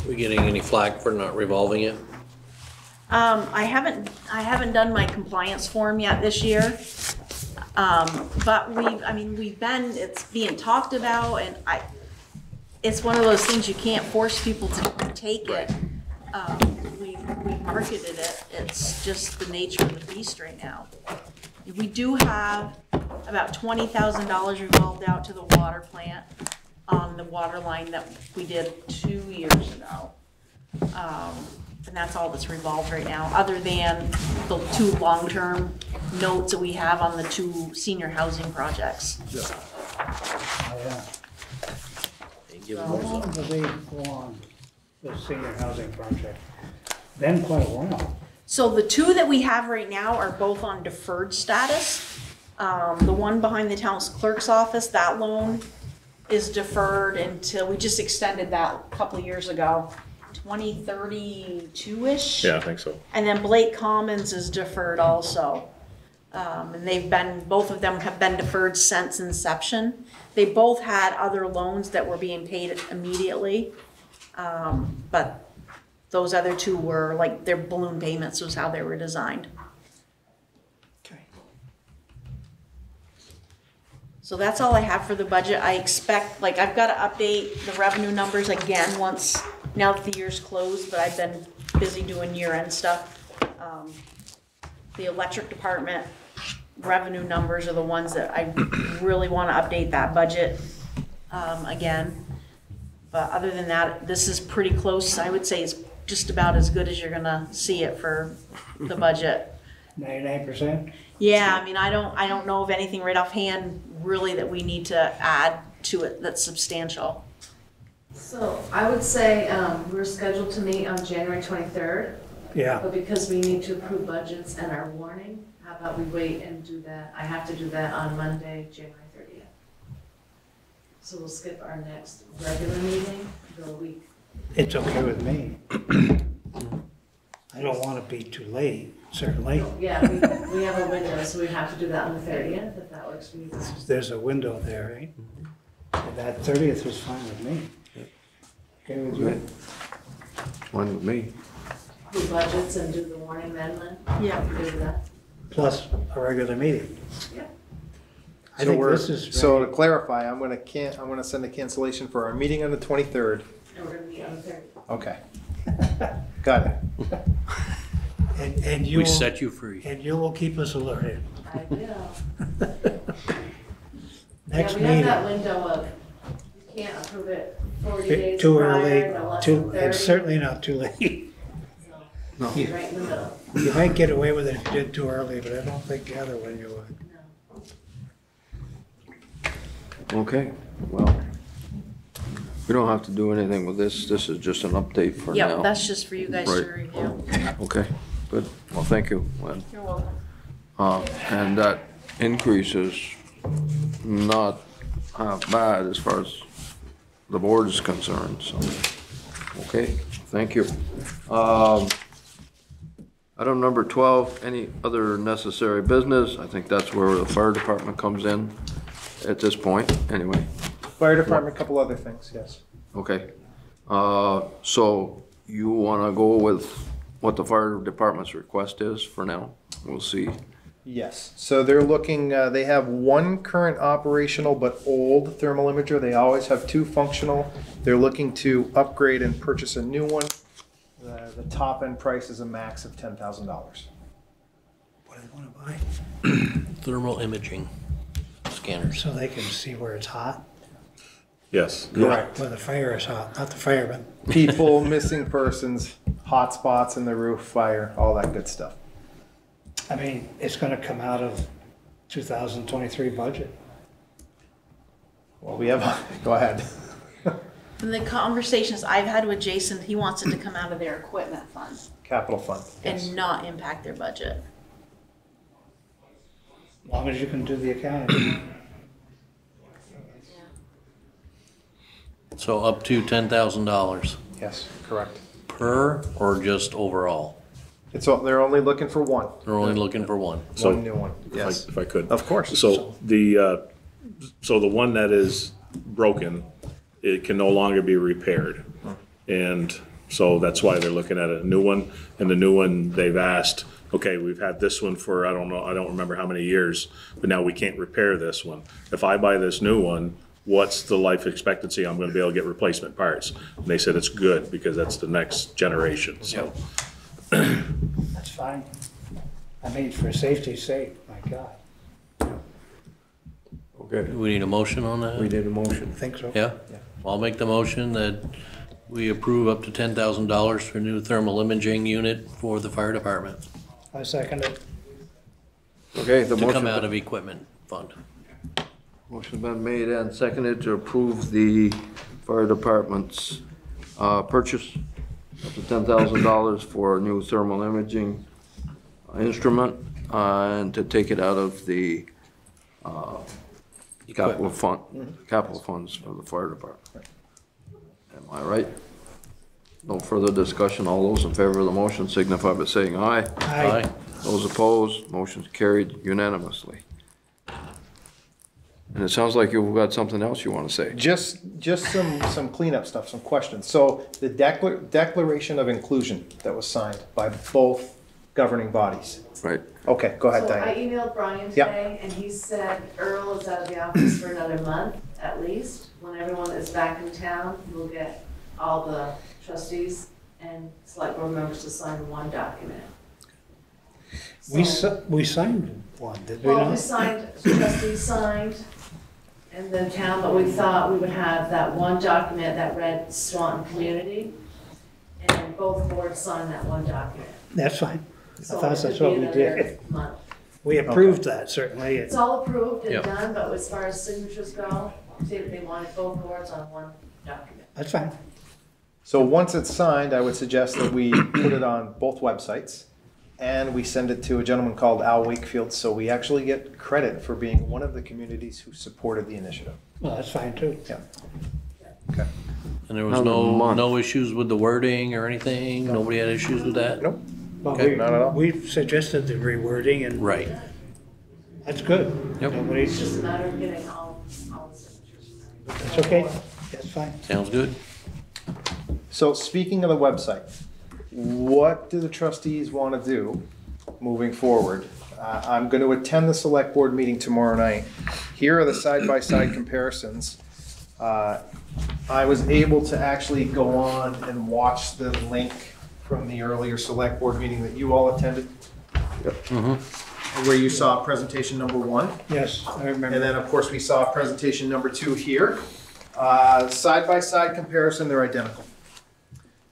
We getting any flack for not revolving it? I haven't done my compliance form yet this year. But it's being talked about, and it's one of those things you can't force people to take it. We marketed it, it's just the nature of the beast right now. We do have about $20,000 revolved out to the water plant on the water line that we did 2 years ago. And that's all that's revolved right now, other than the 2 long-term notes that we have on the 2 senior housing projects. Oh, yeah. Give How them those long up. do they go on, the senior housing project? Been quite a while. So the 2 that we have right now are both on deferred status. The one behind the town clerk's office, that loan is deferred until, we just extended that a couple of years ago, 2032-ish. Yeah, I think so. And then Blake Commons is deferred also. And both of them have been deferred since inception. They both had other loans that were being paid immediately. But those other 2 were like, their balloon payments was how they were designed. Okay. So that's all I have for the budget. I expect, like, I've got to update the revenue numbers again now that the year's closed, but I've been busy doing year-end stuff. The electric department, revenue numbers are the ones that I really wanna update that budget, again. But other than that, this is pretty close. I would say it's just about as good as you're gonna see it for the budget. 99%? Yeah, I mean, I don't know of anything right offhand really that we need to add to it that's substantial. So I would say, we're scheduled to meet on January 23rd, Yeah. but because we need to approve budgets and our warning, how about we wait and do that? I have to do that on Monday, January 30th. So we'll skip our next regular meeting, the week. It's okay with me. I don't want to be too late, certainly. Yeah, we have a window, so we have to do that on the 30th, if that works for you guys. There's a window there, right? So that 30th is fine with me. Okay with you? One with me. Do budgets and do the warning then, Lynn? Yeah. Do that? Plus a regular meeting. Yeah. I think this is. So to clarify, I'm gonna send a cancellation for our meeting on the 23rd. And we're gonna meet on the 30th. Okay. Got it. And you We will, set you free. and you will keep us alerted. I will. Next Yeah, we have that meeting, window of, you can't approve it 40 days too prior, early, no less than 30. it's certainly not too late. So, right in the middle. You might get away with it if you did too early, but I don't think the other one you would. No. Okay, well, we don't have to do anything with this. This is just an update for now. Yep, that's just for you guys to Right. review. Okay, good. Well, thank you, Lynn. You're welcome. And that increase is not half bad as far as the board is concerned, so, okay, thank you. Item number 12, any other necessary business? I think that's where the fire department comes in at this point, anyway. Fire department, a couple other things, yes. Okay. So you wanna go with what the fire department's request is for now? We'll see. Yes, so they're looking, they have one current operational but old thermal imager. They always have two functional. They're looking to upgrade and purchase a new one. The top end price is a max of $10,000. What do they want to buy? Thermal imaging scanners. So they can see where it's hot, Yes. Correct. where the fire is hot, not the fireman. People, missing persons, hot spots in the roof, fire, all that good stuff. I mean, it's going to come out of 2023 budget. Well, we have, go ahead. And the conversations I've had with Jason, he wants it to come out of their equipment fund Capital fund, yes. and not impact their budget. As long as you can do the accounting. So up to $10,000 Yes, correct. per or just overall? They're only looking for one. They're only looking for one. So- One new one, yes. If I could. Of course. So the one that is broken, it can no longer be repaired. And so that's why they're looking at a new one. And the new one, they've asked, okay, we've had this one for, I don't know, I don't remember how many years, but now we can't repair this one. If I buy this new one, what's the life expectancy I'm gonna be able to get replacement parts? And they said it's good because that's the next generation, so. That's fine. I mean, for safety's sake, my God. Okay. Do we need a motion on that? We did a motion. I think so. Yeah? I'll make the motion that we approve up to $10,000 for new thermal imaging unit for the fire department I second it. Okay, the to come motion, out of equipment fund. motion's been made and seconded to approve the fire department's, purchase up to $10,000 for a new thermal imaging instrument, and to take it out of the, capital fund, capital funds for the fire department. Am I right? No further discussion. All those in favor of the motion signify by saying aye. Aye. Those opposed, motion's carried unanimously. And it sounds like you've got something else you want to say. Just some cleanup stuff, some questions. So the Declaration of Inclusion that was signed by both governing bodies. Right. Okay, go ahead, So I Diane. emailed Brian Yep. today, and he said Earl is out of the office for another month at least. When everyone is back in town, we'll get all the trustees and select board members to sign one document. We So- signed one, did we Well, we not? signed, trustees signed, and the town, but we thought we would have that one document that read Swanton Community, and both boards signed that one document. That's fine. I So thought it that's would what be we another did. month. We approved that, certainly. It's all approved and Yep. done, but as far as signatures go, they wanted both boards on one document. That's fine. So once it's signed, I would suggest that we put it on both websites and we send it to a gentleman called Al Wakefield, so we actually get credit for being one of the communities who supported the initiative. Well, that's fine too. Yeah. Okay. And there was Another month. no issues with the wording or anything? Nobody had issues with that? Nope. Well, Okay. Not at all. we suggested the rewording and Right. that's good. Yep. It's Nobody's, just a matter of getting all the signatures. that's okay. That's fine. Sounds good. So speaking of the website, what do the trustees want to do moving forward? I'm going to attend the select board meeting tomorrow night. Here are the side-by-side comparisons. I was able to actually go on and watch the link from the earlier select board meeting that you all attended. Where you saw presentation number 1. Yes, I And remember. then, of course, we saw presentation number 2 here. Side-by-side comparison, they're identical.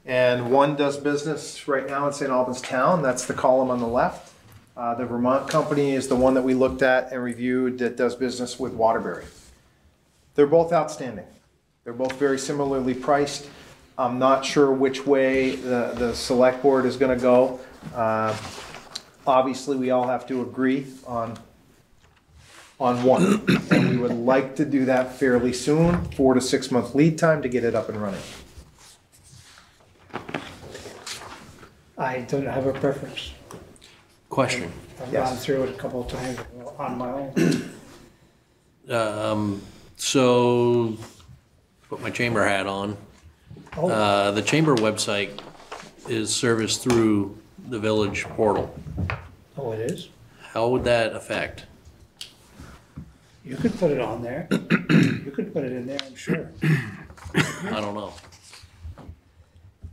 And one does business right now in St. Albans Town, that's the column on the left. The Vermont company is the one that we looked at and reviewed that does business with Waterbury. They're both outstanding. They're both very similarly priced. I'm not sure which way the select board is gonna go. Obviously, we all have to agree on one. And we would like to do that fairly soon, 4 to 6 month lead time to get it up and running. I don't have a preference. Question. I've Yes. gone through it a couple of times on my own. So, put my chamber hat on. Oh, The chamber website is serviced through the village portal. oh, it is? How would that affect? You could put it on there. You could put it in there, I'm sure. I don't know.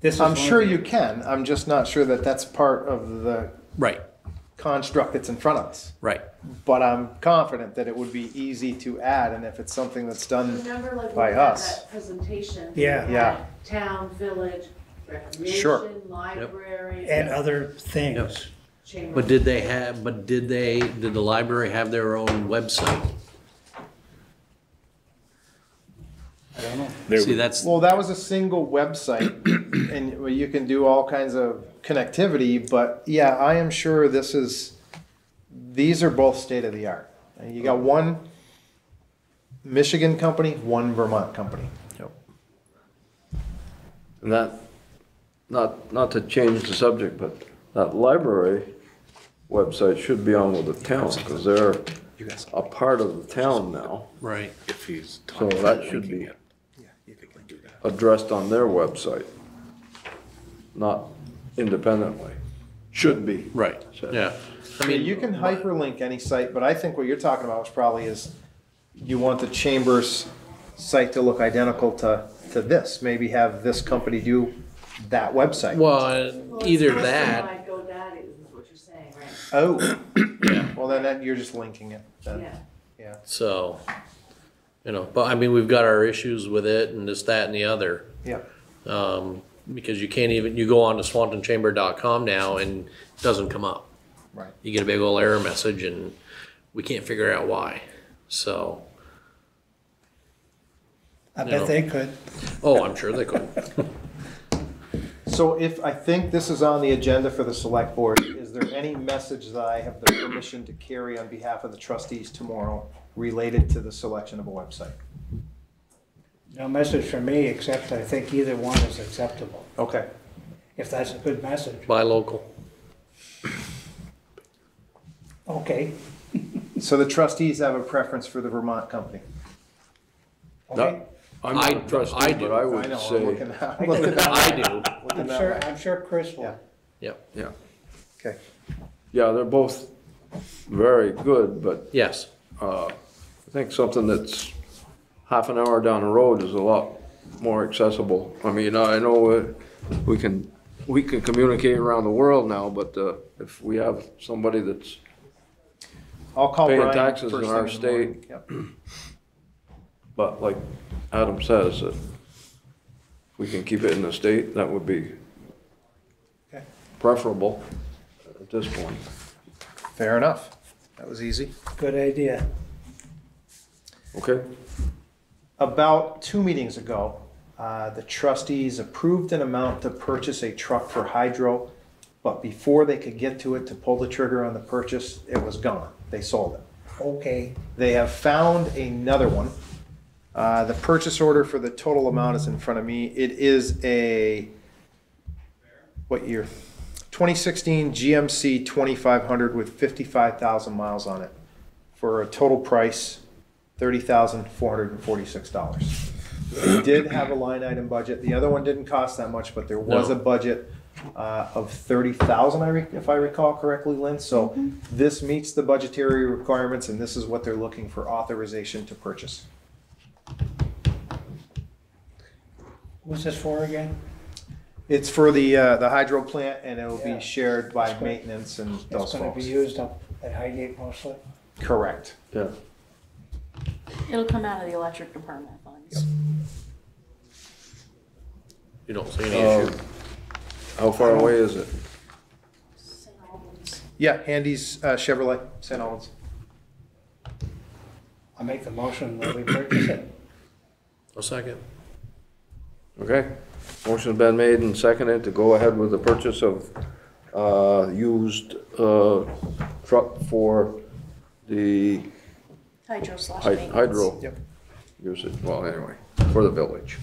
This is I'm one sure of the- you can, I'm just not sure that that's part of the Right, construct that's in front of us. right. But I'm confident that it would be easy to add, and if it's something that's done, Remember, like, By we had us. that presentation? Yeah. we Yeah. had Town, village, Sure. recreation, library. And other things. Chamber. But did the library have their own website? I don't know. See, that's, well, that was a single website, and well, you can do all kinds of connectivity, but yeah, I am sure these are both state of the art. And you got one Michigan company, one Vermont company. And that, not to change the subject, but that library website should be on with the town, because they're a part of the town now. right. If he's So talking that about should linking be it. Yeah, you can do that. addressed on their website, not independently. Should be. Right, yeah. I I mean, mean, you can hyperlink any site, but I think what you're talking about is you want the chamber's site to look identical to this. Maybe have this company do that website. well, Well, either it's that, like GoDaddy is what you're saying, right? Oh, well, then you're just linking it. Then. Yeah. Yeah. so, but I mean, we've got our issues with it and this, that, and the other. Yeah. Because you can't even, you go on to swantonchamber.com now and it doesn't come up. Right. You get a big old error message and we can't figure out why, so. I bet they could. Oh, I'm sure they could. So I think this is on the agenda for the select board, is there any message that I have the permission to carry on behalf of the trustees tomorrow related to the selection of a website? No message from me, except I think either one is acceptable, Okay. if that's a good message. Buy local. Okay. So the trustees have a preference for the Vermont company? Okay. I'm not a trustee, I do. but I I would know, I'm say, looking at I do. I'm sure Chris will. Yeah. Yep, yeah, Okay. yeah, they're both very good, but yes. I think something that's half an hour down the road is a lot more accessible. I mean, I know we can communicate around the world now, but if we have somebody that's I'll call paying Brian taxes first in thing our the state. morning. Yep. But like Adam says, that if we can keep it in the state, that would be Okay. preferable at this point. Fair enough. That was easy. Good idea. Okay? About 2 meetings ago, the trustees approved an amount to purchase a truck for hydro, but before they could get to it to pull the trigger on the purchase, it was gone. They sold it. Okay, They have found another one. The purchase order for the total amount is in front of me. It is a, what year? 2016 GMC 2500 with 55,000 miles on it for a total price $30,446. They did have a line item budget. The other one didn't cost that much, but there was a budget of 30,000, if I recall correctly, Lynn. So this meets the budgetary requirements, and this is what they're looking for authorization to purchase. what's this for again? It's for the hydro plant, and it'll be shared by maintenance and those It's gonna be folks. used up at Highgate mostly? Correct. Yeah. It'll come out of the electric department funds. You don't see any issue. How far away is it? St. Albans. Yeah, Handy's Chevrolet, St. Albans. I'll make the motion that we purchase it. A second. Okay? Motion's been made and seconded to go ahead with the purchase of, used, truck for the Hydro slash maintenance. hydro. Yep. Usage, well, anyway, for the village.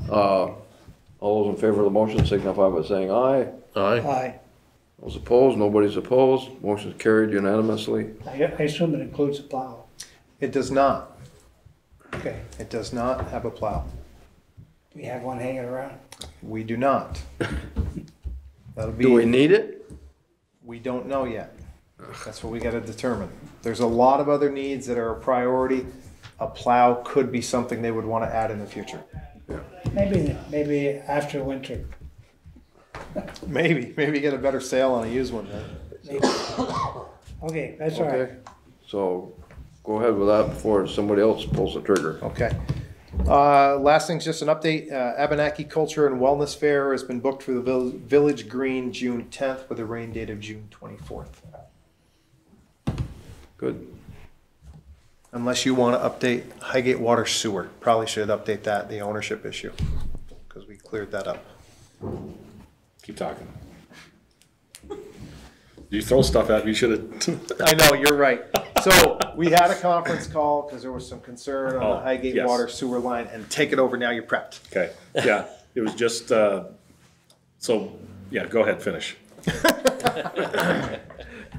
All those in favor of the motion signify by saying aye. Aye. Aye. Those opposed, nobody's opposed. Motion's carried unanimously. I assume it includes a plow. It does not. Okay, It does not have a plow. we have one hanging around? We do not. That'll Do we be, need it? we don't know yet. That's what we gotta determine. There's a lot of other needs that are a priority. A plow could be something they would wanna add in the future. Maybe after winter. Maybe get a better sale on a used one then. Maybe. Okay, that's all right. Okay, so go ahead with that before somebody else pulls the trigger. Okay. Last thing's just an update. Abenaki Culture and Wellness Fair has been booked for the Village Green June 10th with a rain date of June 24th. Good. Unless you want to update Highgate Water Sewer. Probably should update that, the ownership issue, because we cleared that up. Keep talking. You throw stuff at me, you should I know, you're right. So we had a conference call because there was some concern on the Oh, Highgate yes. Water Sewer line, and take it over now, you're prepped. Okay, yeah, it was just, so, yeah, go ahead, finish.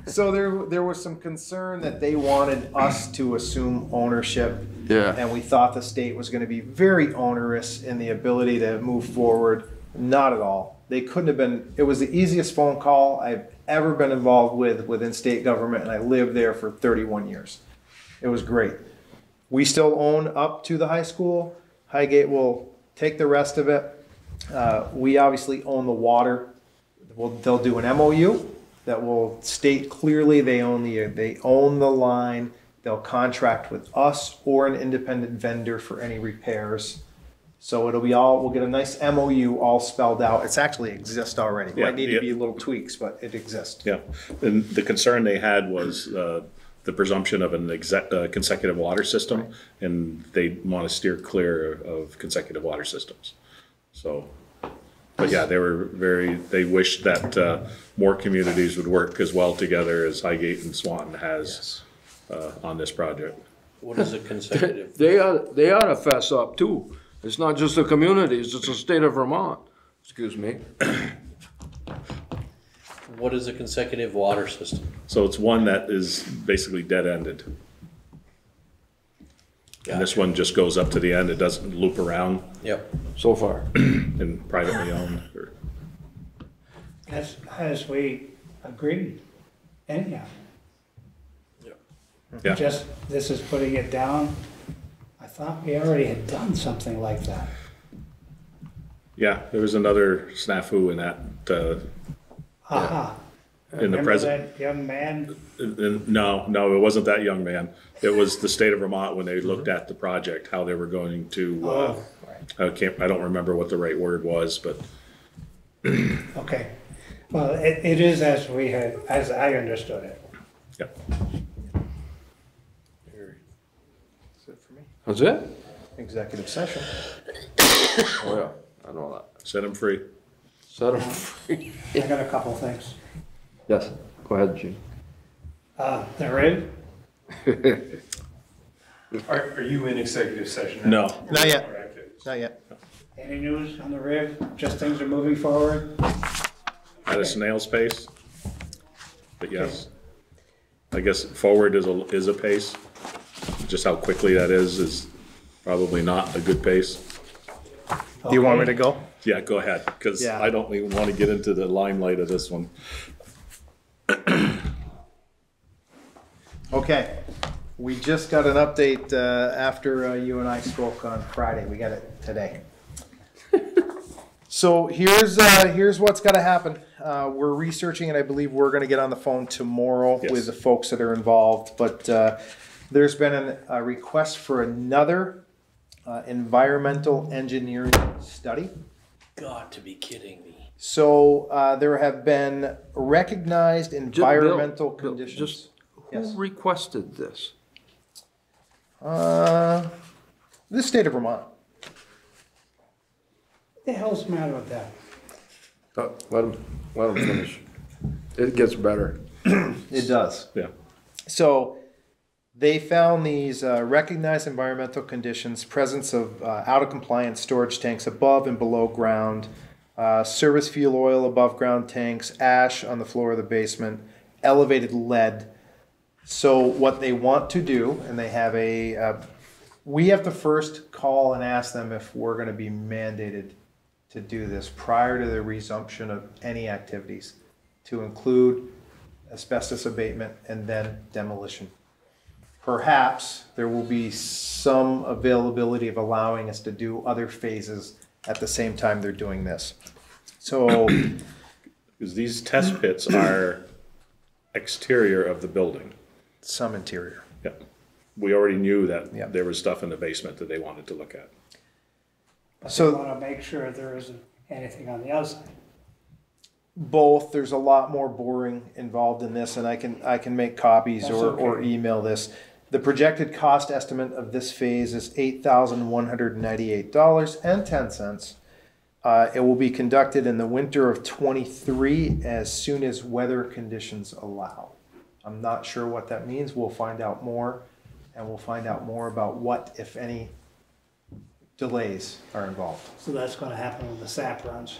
So there was some concern that they wanted us to assume ownership. Yeah. And we thought the state was gonna be very onerous in the ability to move forward. Not at all. They couldn't have been, it was the easiest phone call I've ever been involved with within state government, and I lived there for 31 years. It was great. We still own up to the high school. Highgate will take the rest of it. We obviously own the water. They'll do an MOU that will state clearly they own the line. They'll contract with us or an independent vendor for any repairs. So it'll be all, we'll get a nice MOU all spelled out. It's actually exists already. Yeah, Might need to yeah. be little tweaks, but it exists. Yeah, and the concern they had was the presumption of an consecutive water system, and they want to steer clear of consecutive water systems. So, but yeah, they wished that more communities would work as well together as Highgate and Swanton has on this project. What is a consecutive? They ought to fess up too. It's not just the communities, it's the state of Vermont. Excuse me. What is a consecutive water system? So it's one that is basically dead-ended. And this one just goes up to the end, it doesn't loop around Yep. So far. and privately owned. Or, That's as we agreed, anyhow. yeah, Just, this is putting it down. I thought we already had done something like that. yeah, there was another snafu in that, Aha, in the Remember present. that young man? No, it wasn't that young man. It was the state of Vermont when they looked at the project, how they were going to, Oh, I don't remember what the right word was, but okay. Well, it is as I understood it. yeah. That's it for me. That's it? Executive session. Oh, yeah, I know that. Set him free. Set 'em free. I got a couple things. Yes, go ahead, Gene. The rig, Are you in executive session? No. Not yet. Not yet. any news on the rig? Just things are moving forward? At a snail's pace. But yes, I guess forward is a pace. Just how quickly that is probably not a good pace. Do you want me to go? Yeah, go ahead, because Yeah. I don't even want to get into the limelight of this one. Okay, we just got an update after you and I spoke on Friday. We got it today. So here's what's got to happen. We're researching it. I believe we're going to get on the phone tomorrow Yes. with the folks that are involved. But there's been a request for another environmental engineering study. Got to be kidding me. So there have been recognized environmental Bill, conditions. just Yes. who requested this? The state of Vermont. The hell's the matter with that? Let him finish. It gets better. It does. Yeah. So they found these recognized environmental conditions, presence of out of compliance storage tanks above and below ground, service fuel oil above ground tanks, ash on the floor of the basement, elevated lead. So what they want to do, and they have we have to first call and ask them if we're going to be mandated to do this prior to the resumption of any activities, to include asbestos abatement and then demolition. Perhaps there will be some availability of allowing us to do other phases at the same time they're doing this. So, Because these test pits are exterior of the building. some interior. Yeah. We already knew that Yeah. there was stuff in the basement that they wanted to look at. But So- they want to make sure there isn't anything on the outside. Both, there's a lot more boring involved in this, and I can make copies That's or okay. email this. The projected cost estimate of this phase is $8,198.10. It will be conducted in the winter of '23 as soon as weather conditions allow. I'm not sure what that means. We'll find out more, and we'll find out more about what, if any, delays are involved. So that's going to happen when the sap runs.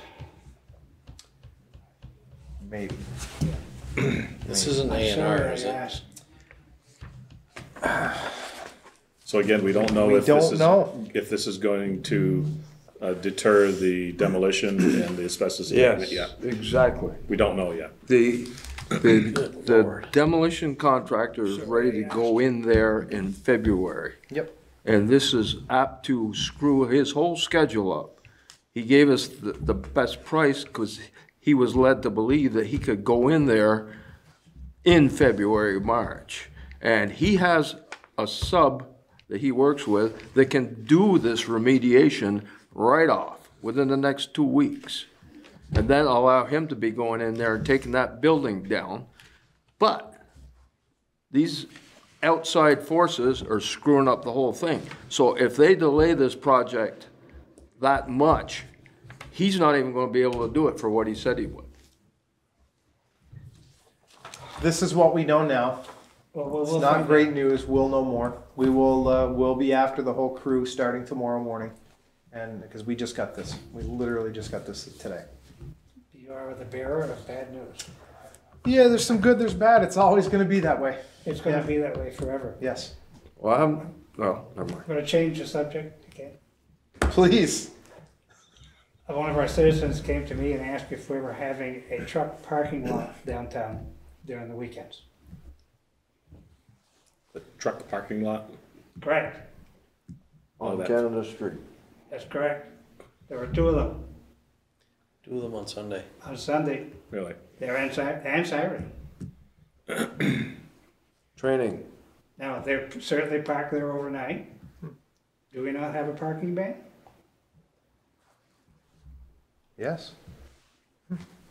Maybe. This isn't I'm A and sorry R, I is it? asked. So again, we don't know We if this don't is, know. if this is going to deter the demolition and the asbestos abatement yet. Exactly. We don't know yet. The demolition contractor is ready to go in there in February. Yep. And this is apt to screw his whole schedule up. He gave us the best price because he was led to believe that he could go in there in February, March. And he has a sub that he works with that can do this remediation right off within the next 2 weeks. And then allow him to be going in there and taking that building down. But these outside forces are screwing up the whole thing. So if they delay this project that much, he's not even gonna be able to do it for what he said he would. This is what we know now. Well, It's we'll not find great news. We'll know more. We will, we'll be after the whole crew starting tomorrow morning. And, because we just got this. We literally just got this today. You are the bearer of bad news. Yeah, there's some good, there's bad. It's always gonna be that way. It's going to be that way forever. Yes. Well, never mind. I'm going to change the subject again. Please. One of our citizens came to me and asked if we were having a truck parking lot downtown during the weekends. The truck parking lot. Correct. On that- Canada Street. That's correct. There were two of them. Do them on Sunday. on Sunday, Really? they're and Saturday. Training, Now, they're certainly parked there overnight. Do we not have a parking ban? Yes.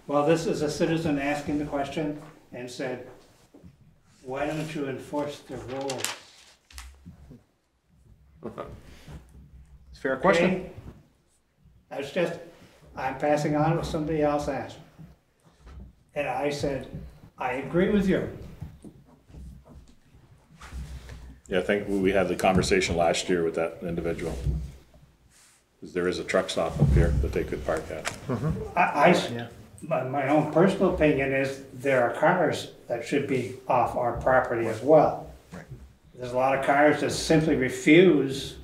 Well, this is a citizen asking the question and said, why don't you enforce the rules? It's a fair question. Okay? That's just, I'm passing on what somebody else asked. And I said, I agree with you. Yeah, I think we had the conversation last year with that individual. Because there is a truck stop up here that they could park at. Yeah. My own personal opinion is there are cars that should be off our property as well. There's a lot of cars that simply refuse,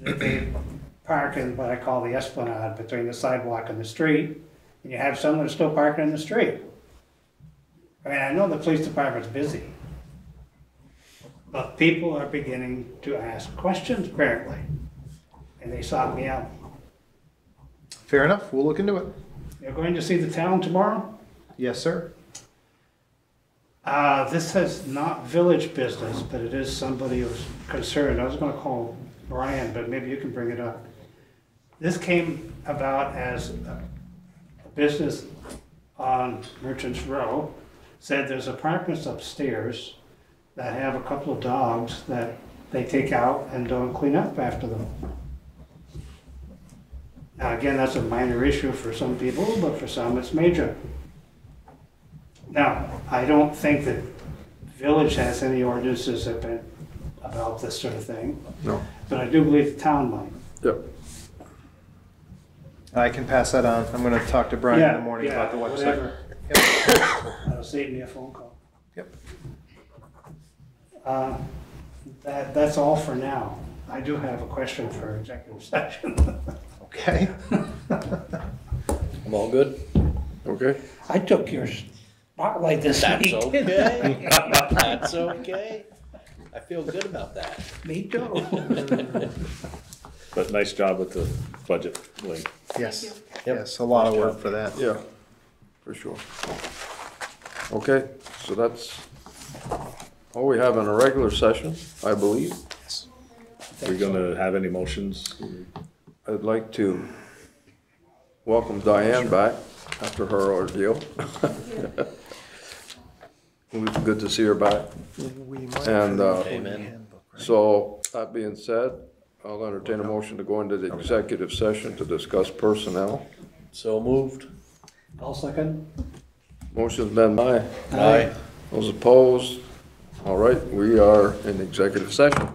they park in what I call the esplanade between the sidewalk and the street, and you have some that are still parking in the street. I mean, I know the police department's busy, but people are beginning to ask questions apparently, and they sought me out. Fair enough. We'll look into it. You're going to see the town tomorrow? Yes, sir. This is not village business, but it is somebody who's concerned. I was gonna call Brian, but maybe you can bring it up. This came about as a business on Merchants Row, said there's apartments upstairs that have a couple of dogs that they take out and don't clean up after them. Now, again, that's a minor issue for some people, but for some it's major. Now, I don't think that village has any ordinances about this sort of thing, no, but I do believe the town might. yep. I can pass that on. I'm going to talk to Brian in the morning about the website. Whatever. That'll save me a phone call. Yep. That's all for now. I do have a question for executive session. Okay. I'm all good? Okay, I took your spotlight this That's week. okay. That's okay. I feel good about that. Me too. But nice job with the budget, Lee. Yes. Yes, a lot of work for that. yeah, for sure. Okay, so that's all we have in a regular session, I believe. Are we gonna have any motions? I'd like to welcome Diane back after her ordeal. It was good to see her back. And Amen. so, that being said, I'll entertain a motion to go into the executive session to discuss personnel. So moved. I'll second. Motion's been made. Aye. Those opposed? All right, we are in executive session.